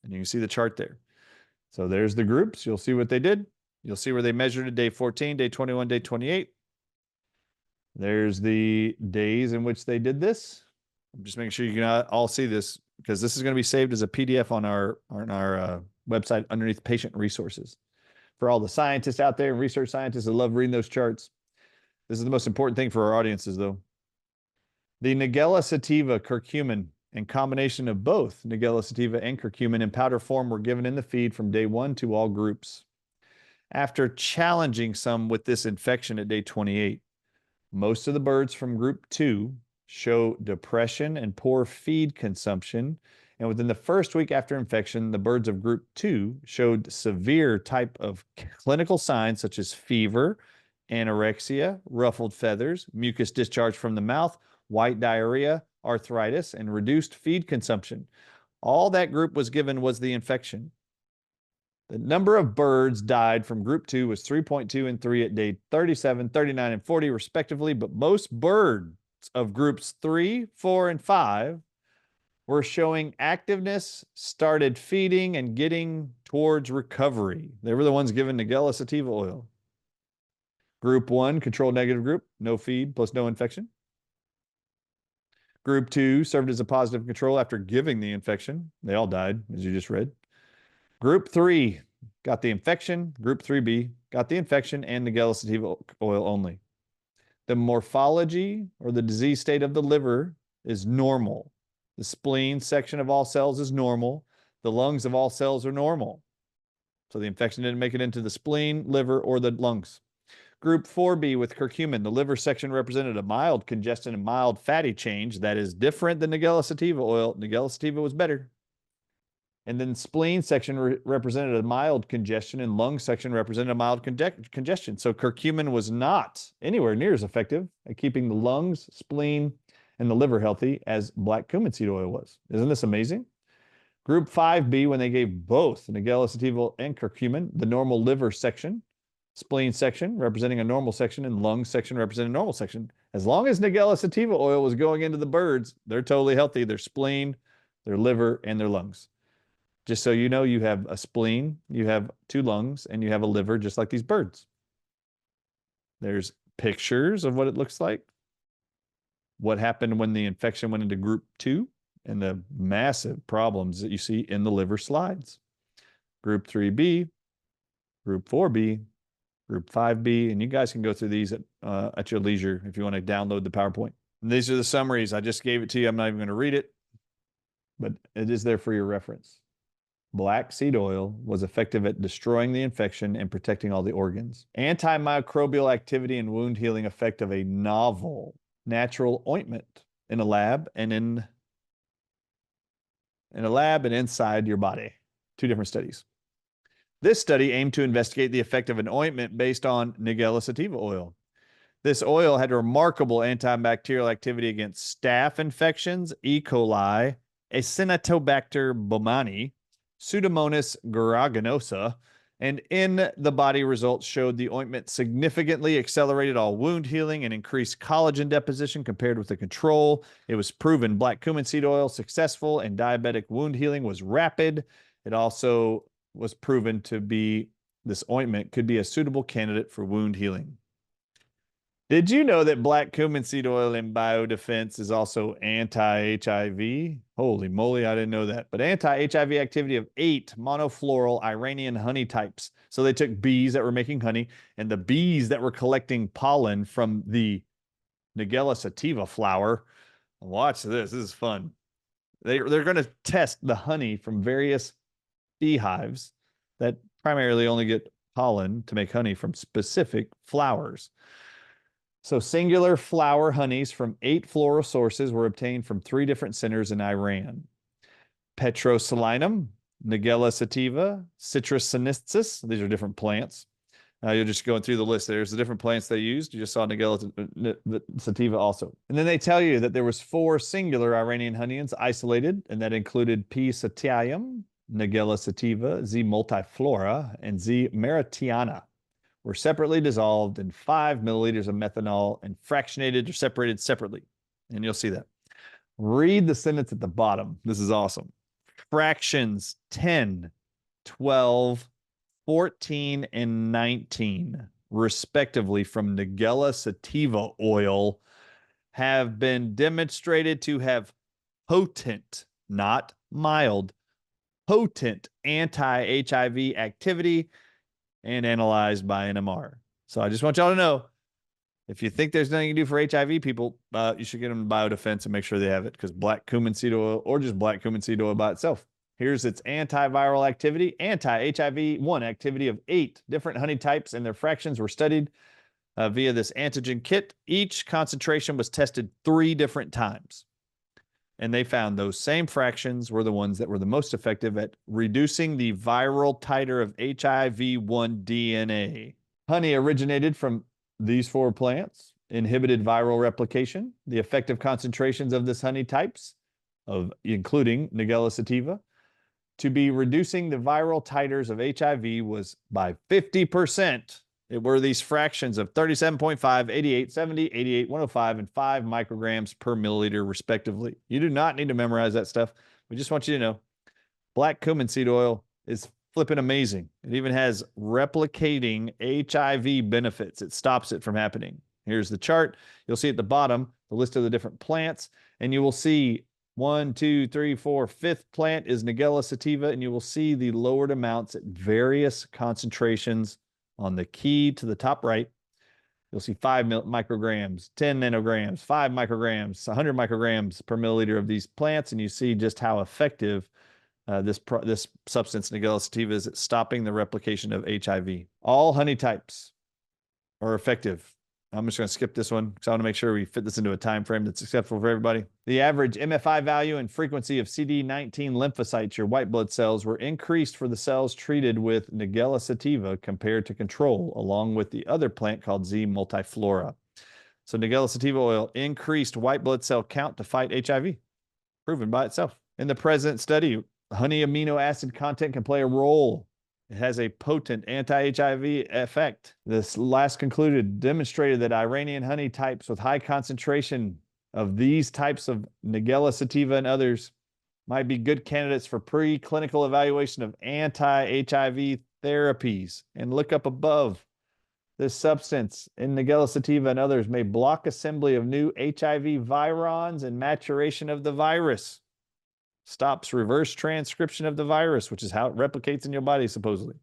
And you can see the chart there. So there's the groups. You'll see what they did. You'll see where they measured at day 14, day 21, day 28. There's the days in which they did this. I'm just making sure you can all see this, because this is going to be saved as a PDF on our website underneath patient resources. For all the scientists out there and research scientists that love reading those charts, this is the most important thing for our audiences, though. The Nigella sativa, curcumin, and combination of both Nigella sativa and curcumin in powder form were given in the feed from day 1 to all groups. After challenging some with this infection at day 28, most of the birds from Group 2 show depression and poor feed consumption. And within the first week after infection, the birds of Group 2 showed severe type of clinical signs such as fever, anorexia, ruffled feathers, mucus discharge from the mouth, white diarrhea, arthritis, and reduced feed consumption. All that group was given was the infection. The number of birds died from group 2 was 3.2 and 3 at day 37, 39, and 40, respectively, but most birds of groups 3, 4, and 5 were showing activeness, started feeding, and getting towards recovery. They were the ones given Nigella sativa oil. Group 1, control negative group, no feed plus no infection. Group 2 served as a positive control after giving the infection. They all died, as you just read. Group 3 got the infection. Group 3B got the infection and Nigella sativa oil only. The morphology or the disease state of the liver is normal. The spleen section of all cells is normal. The lungs of all cells are normal. So the infection didn't make it into the spleen, liver, or the lungs. Group 4B with curcumin, the liver section represented a mild congestion and mild fatty change that is different than Nigella sativa oil. Nigella sativa was better. And then spleen section represented a mild congestion and lung section represented a mild congestion. So curcumin was not anywhere near as effective at keeping the lungs, spleen, and the liver healthy as black cumin seed oil was. Isn't this amazing? Group 5B, when they gave both Nigella sativa and curcumin, the normal liver section, spleen section representing a normal section, and lung section representing a normal section. As long as Nigella sativa oil was going into the birds, they're totally healthy. Their spleen, their liver, and their lungs. Just so you know, you have a spleen, you have 2 lungs, and you have a liver just like these birds. There's pictures of what it looks like, what happened when the infection went into group 2, and the massive problems that you see in the liver slides. Group 3B, group 4B, group 5B, and you guys can go through these at your leisure if you want to download the PowerPoint. And these are the summaries. I just gave it to you. I'm not even going to read it, but it is there for your reference. Black seed oil was effective at destroying the infection and protecting all the organs. Antimicrobial activity and wound healing effect of a novel natural ointment in a lab and inside your body. 2 different studies. This study aimed to investigate the effect of an ointment based on Nigella sativa oil. This oil had remarkable antibacterial activity against staph infections, E. coli, Acinetobacter baumannii, Pseudomonas aeruginosa, and in the body results showed the ointment significantly accelerated all wound healing and increased collagen deposition compared with the control. It was proven black cumin seed oil successful and diabetic wound healing was rapid. It also was proven to be, this ointment could be a suitable candidate for wound healing. Did you know that black cumin seed oil in biodefense is also anti-HIV? Holy moly, I didn't know that. But anti-HIV activity of 8 monofloral Iranian honey types. So they took bees that were making honey and the bees that were collecting pollen from the Nigella sativa flower. Watch this. This is fun. They're going to test the honey from various beehives that primarily only get pollen to make honey from specific flowers. So singular flower honeys from 8 floral sources were obtained from 3 different centers in Iran. Petroselinum, Nigella sativa, Citrus sinensis. These are different plants. You're just going through the list. There's the different plants they used. You just saw Nigella sativa also. And then they tell you that there was 4 singular Iranian honeys isolated, and that included P. satium, Nigella sativa, Z. multiflora, and Z. maritiana. Were separately dissolved in 5 milliliters of methanol and fractionated or separated separately. And you'll see that. Read the sentence at the bottom. This is awesome. Fractions 10, 12, 14, and 19, respectively, from Nigella sativa oil have been demonstrated to have potent, not mild, potent anti-HIV activity and analyzed by NMR. So I just want y'all to know, if you think there's nothing you can do for HIV people, you should get them to biodefense and make sure they have it, because black cumin seed oil or just black cumin seed oil by itself. Here's its antiviral activity, anti-HIV-1 activity of 8 different honey types, and their fractions were studied via this antigen kit. Each concentration was tested 3 different times. And they found those same fractions were the ones that were the most effective at reducing the viral titer of HIV-1 DNA. Honey originated from these 4 plants, inhibited viral replication. The effective concentrations of this honey types, including Nigella sativa, to be reducing the viral titers of HIV was by 50%. It were these fractions of 37.5, 88, 70, 88, 105, and 5 micrograms per milliliter, respectively. You do not need to memorize that stuff. We just want you to know black cumin seed oil is flipping amazing. It even has replicating HIV benefits. It stops it from happening. Here's the chart. You'll see at the bottom the list of the different plants, and you will see 1, 2, 3, 4, fifth plant is Nigella sativa, and you will see the lowered amounts at various concentrations on the key to the top right. You'll see 5 micrograms, 10 nanograms, 5 micrograms, 100 micrograms per milliliter of these plants, and you see just how effective this substance, Nigella sativa, is at stopping the replication of HIV. All honey types are effective. I'm just going to skip this one because I want to make sure we fit this into a time frame that's acceptable for everybody. The average MFI value and frequency of CD19 lymphocytes, your white blood cells, were increased for the cells treated with Nigella sativa compared to control, along with the other plant called Z multiflora. So Nigella sativa oil increased white blood cell count to fight HIV, proven by itself. In the present study, honey amino acid content can play a role. It has a potent anti-HIV effect. This last demonstrated that Iranian honey types with high concentration of these types of Nigella sativa and others might be good candidates for preclinical evaluation of anti-HIV therapies. And look up above. This substance in Nigella sativa and others may block assembly of new HIV virons and maturation of the virus. Stops reverse transcription of the virus, which is how it replicates in your body, supposedly.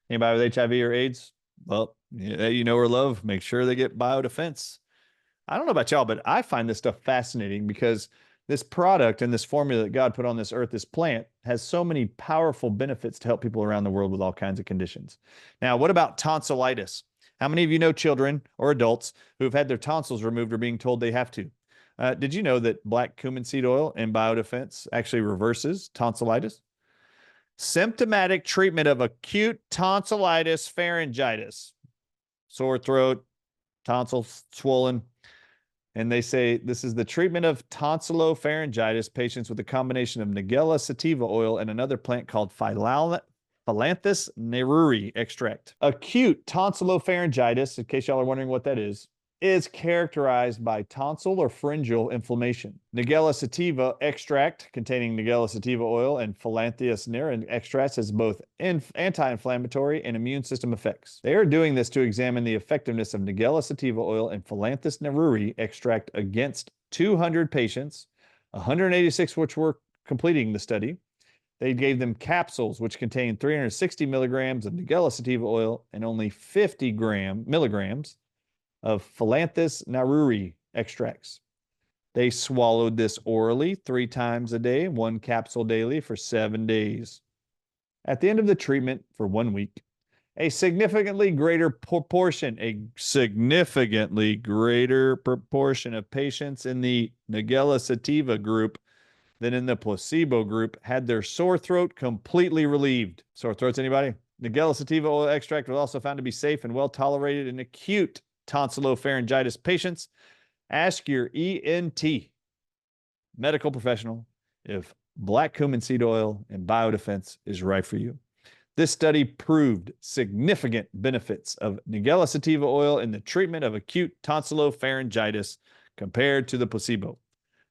Anybody with HIV or AIDS? Well, you know or love, make sure they get biodefense. I don't know about y'all, but I find this stuff fascinating because this product and this formula that God put on this earth, this plant, has so many powerful benefits to help people around the world with all kinds of conditions. Now, what about tonsillitis? How many of you know children or adults who have had their tonsils removed or being told they have to? Did you know that black cumin seed oil in biodefense actually reverses tonsillitis? Symptomatic treatment of acute tonsillitis, pharyngitis, sore throat, tonsils swollen. And they say this is the treatment of tonsillopharyngitis patients with a combination of Nigella sativa oil and another plant called Phyllanthus neruri extract. Acute tonsillopharyngitis, in case y'all are wondering what that is characterized by tonsil or pharyngeal inflammation. Nigella sativa extract containing Nigella sativa oil and Phyllanthus neruri extracts has both anti-inflammatory and immune system effects. They are doing this to examine the effectiveness of Nigella sativa oil and Phyllanthus neruri extract against 200 patients, 186 which were completing the study. They gave them capsules which contained 360 milligrams of Nigella sativa oil and only 50 milligrams of Phyllanthus neruri extracts. They swallowed this orally 3 times a day, 1 capsule daily for 7 days. At the end of the treatment for 1 week, a significantly greater proportion of patients in the Nigella sativa group than in the placebo group had their sore throat completely relieved. Sore throats, anybody? Nigella sativa oil extract was also found to be safe and well tolerated in acute tonsillopharyngitis patients. Ask your ENT medical professional if black cumin seed oil and biodefense is right for you. This study proved significant benefits of Nigella sativa oil in the treatment of acute tonsillopharyngitis compared to the placebo.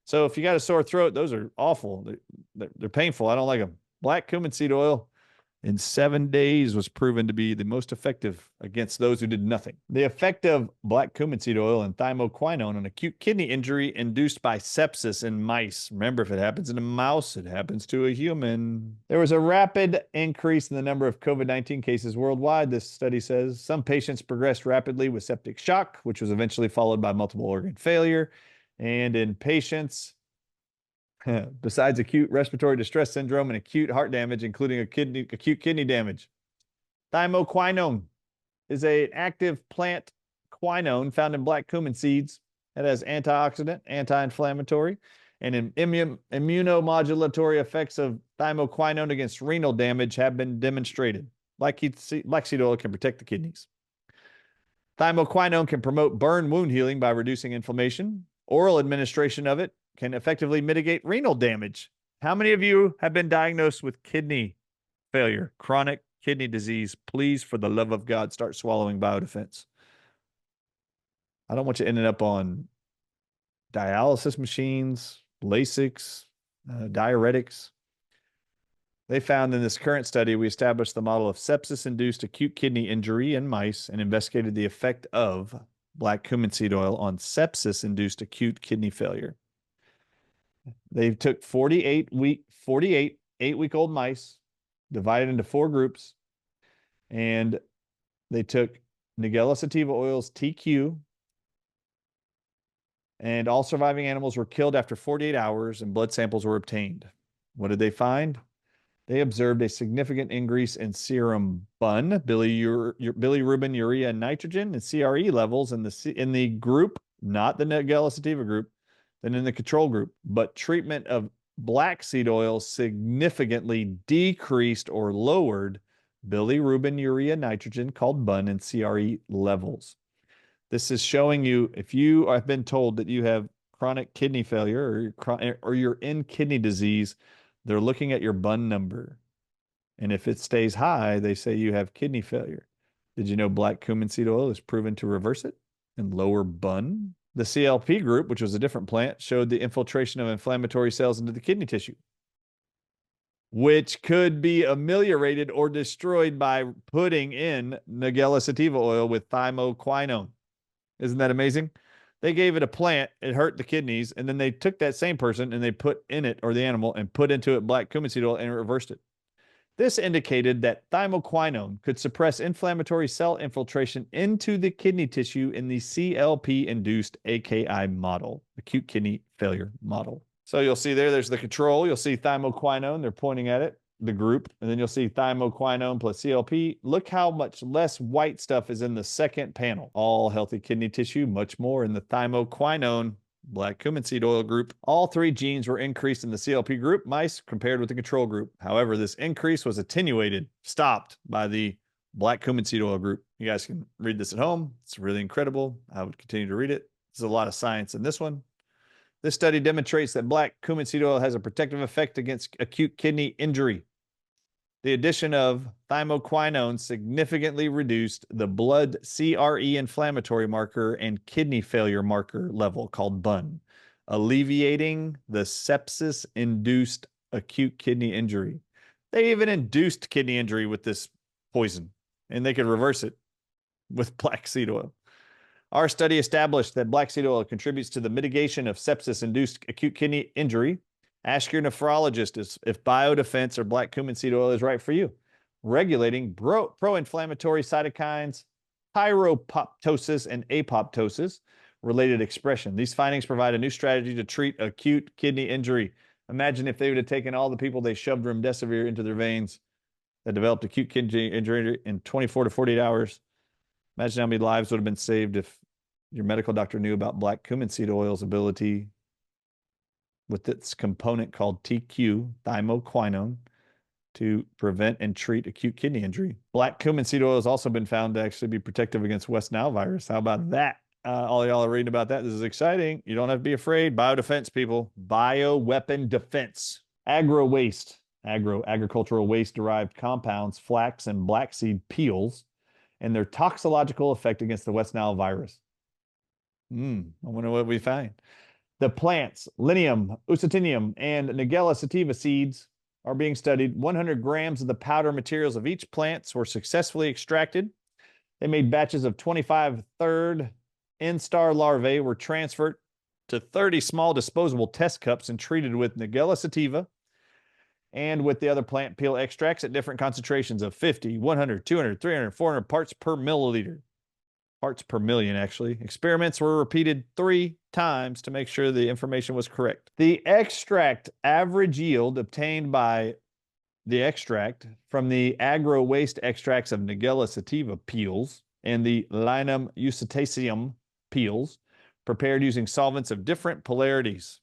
So if you got a sore throat, those are awful. They're painful. I don't like them. Black cumin seed oil in 7 days was proven to be the most effective against those who did nothing. The effect of black cumin seed oil and thymoquinone on acute kidney injury induced by sepsis in mice. Remember, if it happens in a mouse, it happens to a human. There was a rapid increase in the number of COVID-19 cases worldwide, this study says. Some patients progressed rapidly with septic shock, which was eventually followed by multiple organ failure. And in patients, besides acute respiratory distress syndrome and acute heart damage, including acute kidney damage. Thymoquinone is an active plant quinone found in black cumin seeds that has antioxidant, anti-inflammatory, and immunomodulatory effects of thymoquinone against renal damage have been demonstrated. Black seed oil can protect the kidneys. Thymoquinone can promote burn wound healing by reducing inflammation. Oral administration of it can effectively mitigate renal damage. How many of you have been diagnosed with kidney failure, chronic kidney disease? Please, for the love of God, start swallowing biodefense. I don't want you ending up on dialysis machines, Lasix, diuretics. They found in this current study, we established the model of sepsis-induced acute kidney injury in mice and investigated the effect of black cumin seed oil on sepsis-induced acute kidney failure. They took 48 8-week-old mice, divided into 4 groups, and they took Nigella sativa oils TQ, and all surviving animals were killed after 48 hours and blood samples were obtained. What did they find? They observed a significant increase in serum BUN, bilirubin, urea, and nitrogen, and CRE levels in the group, not the Nigella sativa group, than in the control group. But treatment of black seed oil significantly decreased or lowered bilirubin, urea, nitrogen, called BUN, and CRE levels. This is showing you, if you have been told that you have chronic kidney failure or you're in kidney disease, they're looking at your BUN number. And if it stays high, they say you have kidney failure. Did you know black cumin seed oil is proven to reverse it and lower BUN? The CLP group, which was a different plant, showed the infiltration of inflammatory cells into the kidney tissue, which could be ameliorated or destroyed by putting in Nigella sativa oil with thymoquinone. Isn't that amazing? They gave it a plant, it hurt the kidneys, and then they took that same person and they put in it, or the animal, and put into it black cumin seed oil and it reversed it. This indicated that thymoquinone could suppress inflammatory cell infiltration into the kidney tissue in the CLP-induced AKI model, acute kidney failure model. So you'll see there's the control. You'll see thymoquinone. They're pointing at it, the group, and then you'll see thymoquinone plus CLP. Look how much less white stuff is in the second panel. All healthy kidney tissue, much more in the thymoquinone black cumin seed oil group. All 3 genes were increased in the CLP group mice compared with the control group. However, this increase was stopped by the black cumin seed oil group. You guys can read this at home. It's really incredible. I would continue to read it. There's a lot of science in this one. This study demonstrates that black cumin seed oil has a protective effect against acute kidney injury. The addition of thymoquinone significantly reduced the blood CRE inflammatory marker and kidney failure marker level called BUN, alleviating the sepsis-induced acute kidney injury. They even induced kidney injury with this poison, and they could reverse it with black seed oil. Our study established that black seed oil contributes to the mitigation of sepsis-induced acute kidney injury. Ask your nephrologist if biodefense or black cumin seed oil is right for you. Regulating pro-inflammatory cytokines, pyroptosis, and apoptosis related expression. These findings provide a new strategy to treat acute kidney injury. Imagine if they would have taken all the people they shoved remdesivir into their veins that developed acute kidney injury in 24 to 48 hours. Imagine how many lives would have been saved if your medical doctor knew about black cumin seed oil's ability with its component called TQ, thymoquinone, to prevent and treat acute kidney injury. Black cumin seed oil has also been found to actually be protective against West Nile virus. How about that? All y'all are reading about that. This is exciting. You don't have to be afraid. Biodefense, people. Bioweapon defense. Agricultural waste-derived compounds, flax and black seed peels, and their toxicological effect against the West Nile virus. I wonder what we find. The plants, Linneum, Usitinium, and Nigella sativa seeds are being studied. 100 grams of the powder materials of each plant were successfully extracted. They made batches of 25 third instar larvae were transferred to 30 small disposable test cups and treated with Nigella sativa and with the other plant peel extracts at different concentrations of 50, 100, 200, 300, 400 parts per milliliter. Parts per million, actually. Experiments were repeated 3 times to make sure the information was correct. The extract average yield obtained by the extract from the agro-waste extracts of Nigella sativa peels and the Linum usitaceum peels prepared using solvents of different polarities.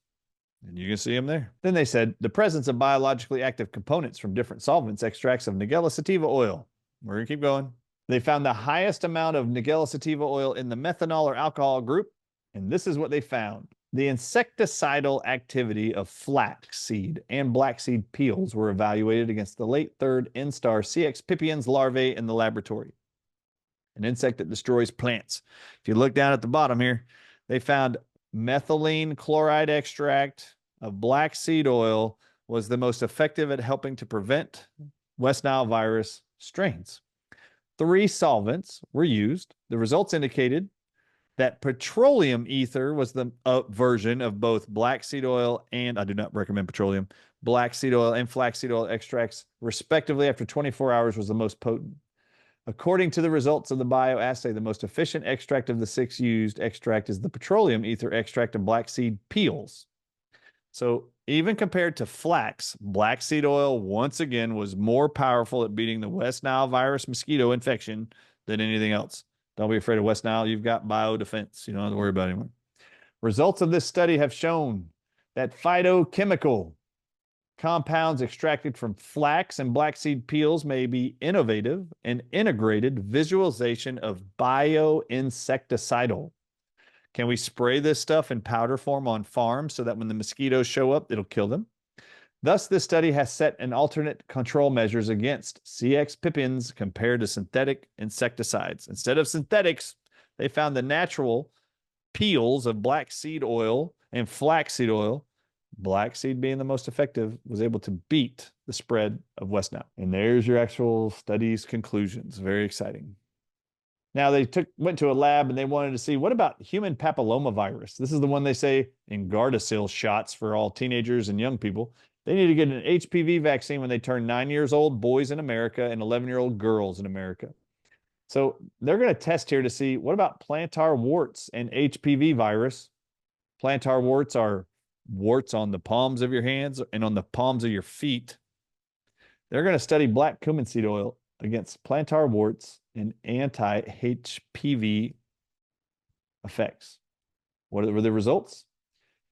And you can see them there. Then they said the presence of biologically active components from different solvents, extracts of Nigella sativa oil. We're going to keep going. They found the highest amount of Nigella sativa oil in the methanol or alcohol group, and this is what they found. The insecticidal activity of flaxseed and blackseed peels were evaluated against the late third instar CX pipiens larvae in the laboratory, an insect that destroys plants. If you look down at the bottom here, they found methylene chloride extract of black seed oil was the most effective at helping to prevent West Nile virus strains. 3 solvents were used. The results indicated that petroleum ether was the version of both black seed oil and, I do not recommend petroleum, black seed oil and flaxseed oil extracts, respectively, after 24 hours was the most potent. According to the results of the bioassay, the most efficient extract of the 6 used extract is the petroleum ether extract of black seed peels. So even compared to flax, black seed oil once again was more powerful at beating the West Nile virus mosquito infection than anything else. Don't be afraid of West Nile. You've got biodefense. You don't have to worry about it anymore. Results of this study have shown that phytochemical compounds extracted from flax and black seed peels may be innovative and integrated visualization of bioinsecticidal. Can we spray this stuff in powder form on farms so that when the mosquitoes show up, it'll kill them? Thus, this study has set an alternate control measures against CX pipiens compared to synthetic insecticides. Instead of synthetics, they found the natural peels of black seed oil and flaxseed oil, black seed being the most effective, was able to beat the spread of West Nile. And there's your actual study's conclusions. Very exciting. Now they went to a lab and they wanted to see, what about human papillomavirus? This is the one they say in Gardasil shots for all teenagers and young people. They need to get an HPV vaccine when they turn 9 years old, boys in America, and 11-year-old girls in America. So they're going to test here to see, what about plantar warts and HPV virus? Plantar warts are warts on the palms of your hands and on the palms of your feet. They're going to study black cumin seed oil against plantar warts and anti-HPV effects. What were the results?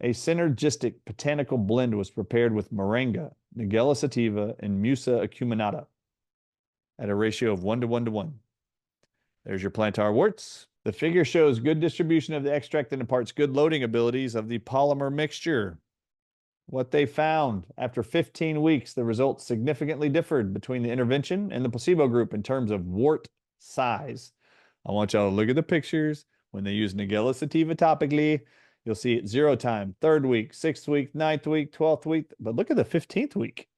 A synergistic botanical blend was prepared with moringa, nigella sativa, and musa acuminata at a ratio of 1 to 1 to 1. There's your plantar warts. The figure shows good distribution of the extract and imparts good loading abilities of the polymer mixture. What they found, after 15 weeks, the results significantly differed between the intervention and the placebo group in terms of wart size. I want y'all to look at the pictures. When they use nigella sativa topically, you'll see it 0 time, 3rd week, 6th week, 9th week, 12th week. But look at the 15th week.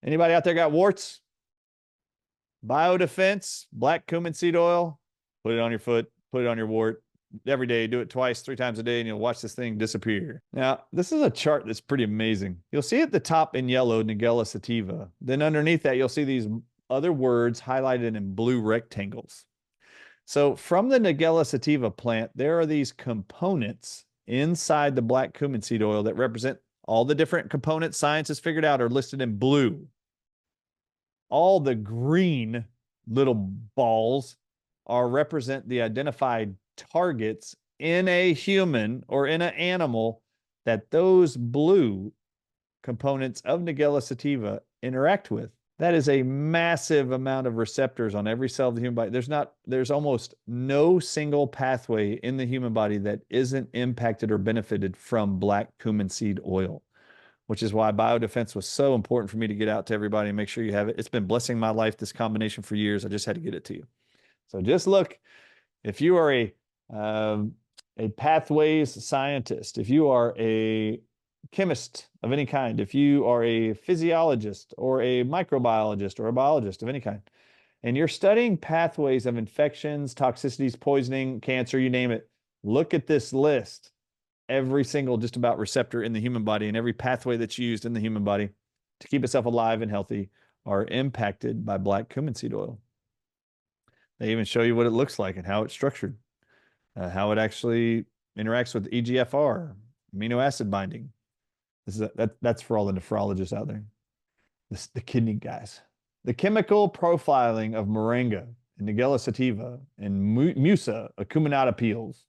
Anybody out there got warts? Biodefense, black cumin seed oil, put it on your foot, put it on your wart. Every day, do it twice, 3 times a day, and you'll watch this thing disappear. Now, this is a chart that's pretty amazing. You'll see at the top in yellow, nigella sativa. Then underneath that, you'll see these other words highlighted in blue rectangles. So from the nigella sativa plant, there are these components inside the black cumin seed oil that represent all the different components science has figured out are listed in blue. All the green little balls represent the identified targets in a human or in an animal that those blue components of nigella sativa interact with. That is a massive amount of receptors on every cell of the human body. There's almost no single pathway in the human body that isn't impacted or benefited from black cumin seed oil, which is why biodefense was so important for me to get out to everybody and make sure you have it. It's been blessing my life, this combination, for years. I just had to get it to you. So just look, if you are a pathways scientist, if you are a chemist of any kind, if you are a physiologist or a microbiologist or a biologist of any kind, and you're studying pathways of infections, toxicities, poisoning, cancer, you name it, look at this list. Every single just about receptor in the human body and every pathway that's used in the human body to keep itself alive and healthy are impacted by black cumin seed oil. They even show you what it looks like and how it's structured, how it actually interacts with EGFR, amino acid binding. That's for all the nephrologists out there, the kidney guys. The chemical profiling of moringa and nigella sativa and musa acuminata peels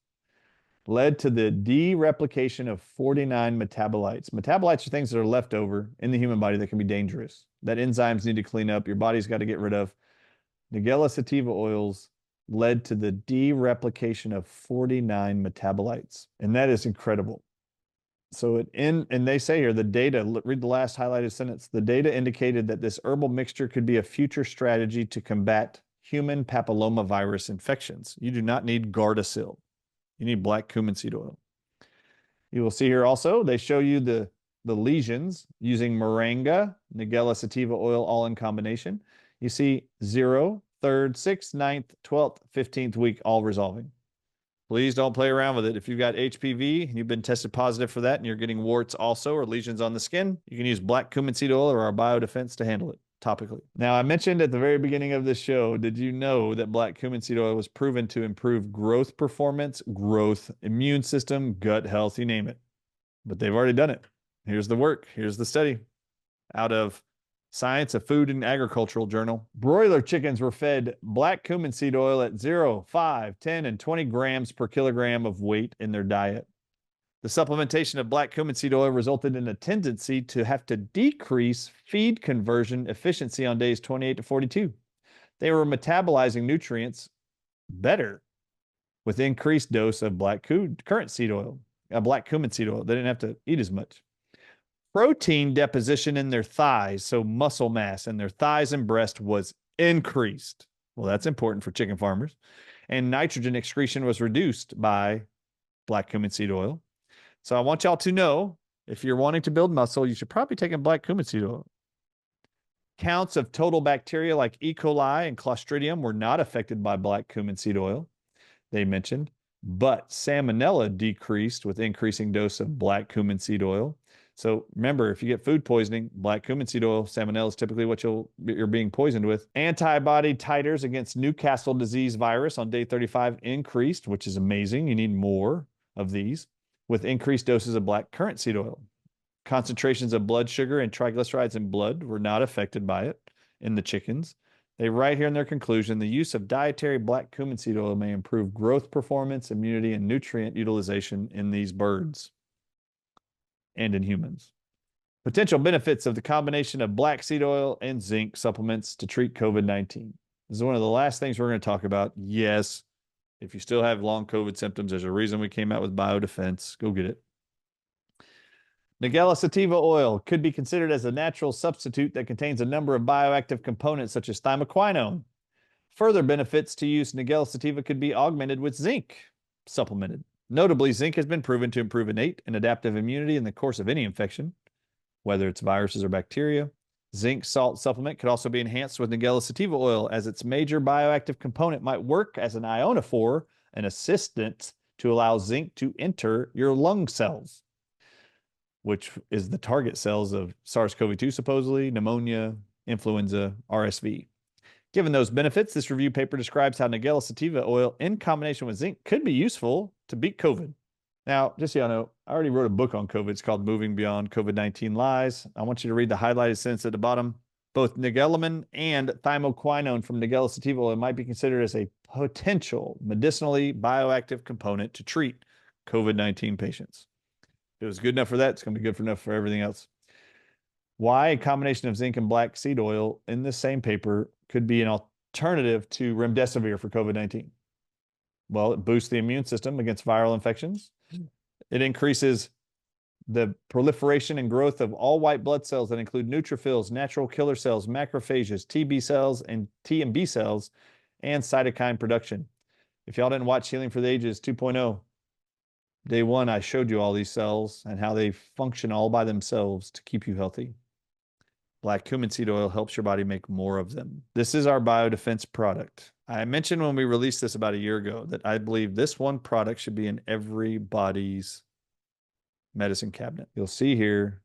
led to the dereplication of 49 metabolites. Metabolites are things that are left over in the human body that can be dangerous, that enzymes need to clean up, your body's got to get rid of. Nigella sativa oils led to the dereplication of 49 metabolites. And that is incredible. So and they say here, the data, read the last highlighted sentence. The data indicated that this herbal mixture could be a future strategy to combat human papillomavirus infections. You do not need Gardasil. You need black cumin seed oil. You will see here also, they show you the lesions using moringa, Nigella sativa oil, all in combination. You see 0, 3rd, 6th, 9th, 12th, 15th week, all resolving. Please don't play around with it. If you've got HPV and you've been tested positive for that and you're getting warts also or lesions on the skin, you can use black cumin seed oil or our biodefense to handle it topically. Now, I mentioned at the very beginning of this show, did you know that black cumin seed oil was proven to improve growth performance, growth, immune system, gut health, you name it? But they've already done it. Here's the work. Here's the study out of Science of Food and Agricultural Journal. Broiler chickens were fed black cumin seed oil at 0, 5, 10, and 20 grams per kilogram of weight in their diet. The supplementation of black cumin seed oil resulted in a tendency to have to decrease feed conversion efficiency on days 28 to 42. They were metabolizing nutrients better with increased dose of black cumin seed oil. Black cumin seed oil. They didn't have to eat as much. Protein deposition in their thighs, so muscle mass in their thighs and breast, was increased. Well, that's important for chicken farmers. And nitrogen excretion was reduced by black cumin seed oil. So I want y'all to know, if you're wanting to build muscle, you should probably take in black cumin seed oil. Counts of total bacteria like E. coli and Clostridium were not affected by black cumin seed oil, they mentioned, but salmonella decreased with increasing dose of black cumin seed oil. So remember, if you get food poisoning, black cumin seed oil, salmonella is typically what you're being poisoned with. Antibody titers against Newcastle disease virus on day 35 increased, which is amazing. You need more of these with increased doses of black currant seed oil. Concentrations of blood sugar and triglycerides in blood were not affected by it in the chickens. They write here in their conclusion, the use of dietary black cumin seed oil may improve growth performance, immunity, and nutrient utilization in these birds and in humans. Potential benefits of the combination of black seed oil and zinc supplements to treat COVID-19. This is one of the last things we're going to talk about. Yes, if you still have long COVID symptoms, there's a reason we came out with biodefense. Go get it. Nigella sativa oil could be considered as a natural substitute that contains a number of bioactive components such as thymoquinone. Further benefits to use Nigella sativa could be augmented with zinc supplemented. Notably, zinc has been proven to improve innate and adaptive immunity in the course of any infection, whether it's viruses or bacteria. Zinc salt supplement could also be enhanced with Nigella sativa oil, as its major bioactive component might work as an ionophore, an assistant to allow zinc to enter your lung cells, which is the target cells of SARS-CoV-2, supposedly, pneumonia, influenza, RSV. Given those benefits, this review paper describes how Nigella sativa oil in combination with zinc could be useful to beat COVID. Now, just so y'all know, I already wrote a book on COVID. It's called Moving Beyond COVID-19 Lies. I want you to read the highlighted sentence at the bottom. Both nigellamine and thymoquinone from Nigella sativa oil might be considered as a potential medicinally bioactive component to treat COVID-19 patients. If it was good enough for that, it's going to be good enough for everything else. Why a combination of zinc and black seed oil in this same paper could be an alternative to remdesivir for COVID-19. Well, it boosts the immune system against viral infections. It increases the proliferation and growth of all white blood cells that include neutrophils, natural killer cells, macrophages, T B cells, and T and B cells, and cytokine production. If y'all didn't watch Healing for the Ages 2.0, day 1, I showed you all these cells and how they function all by themselves to keep you healthy. Black cumin seed oil helps your body make more of them. This is our biodefense product. I mentioned when we released this about a year ago that I believe this one product should be in everybody's medicine cabinet. You'll see here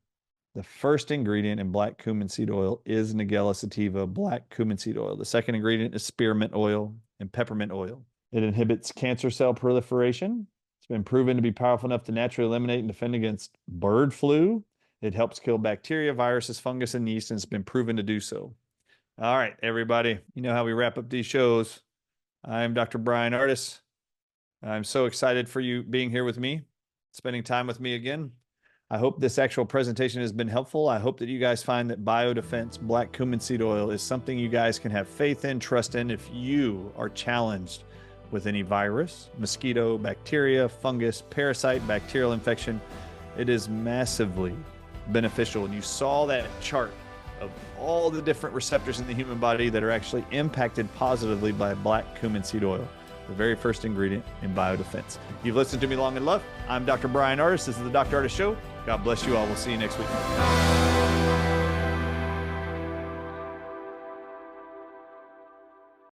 the first ingredient in black cumin seed oil is Nigella sativa black cumin seed oil. The second ingredient is spearmint oil and peppermint oil. It inhibits cancer cell proliferation. It's been proven to be powerful enough to naturally eliminate and defend against bird flu. It helps kill bacteria, viruses, fungus, and yeast, and it's been proven to do so. All right, everybody, you know how we wrap up these shows. I'm Dr. Brian Ardis. I'm so excited for you being here with me, spending time with me again. I hope this actual presentation has been helpful. I hope that you guys find that biodefense black cumin seed oil is something you guys can have faith in, trust in if you are challenged with any virus, mosquito, bacteria, fungus, parasite, bacterial infection. It is massively beneficial. And you saw that chart of all the different receptors in the human body that are actually impacted positively by black cumin seed oil, the very first ingredient in biodefense. You've listened to me long and love. I'm Dr. Brian Ardis. This is the Dr. Ardis Show. God bless you all. We'll see you next week.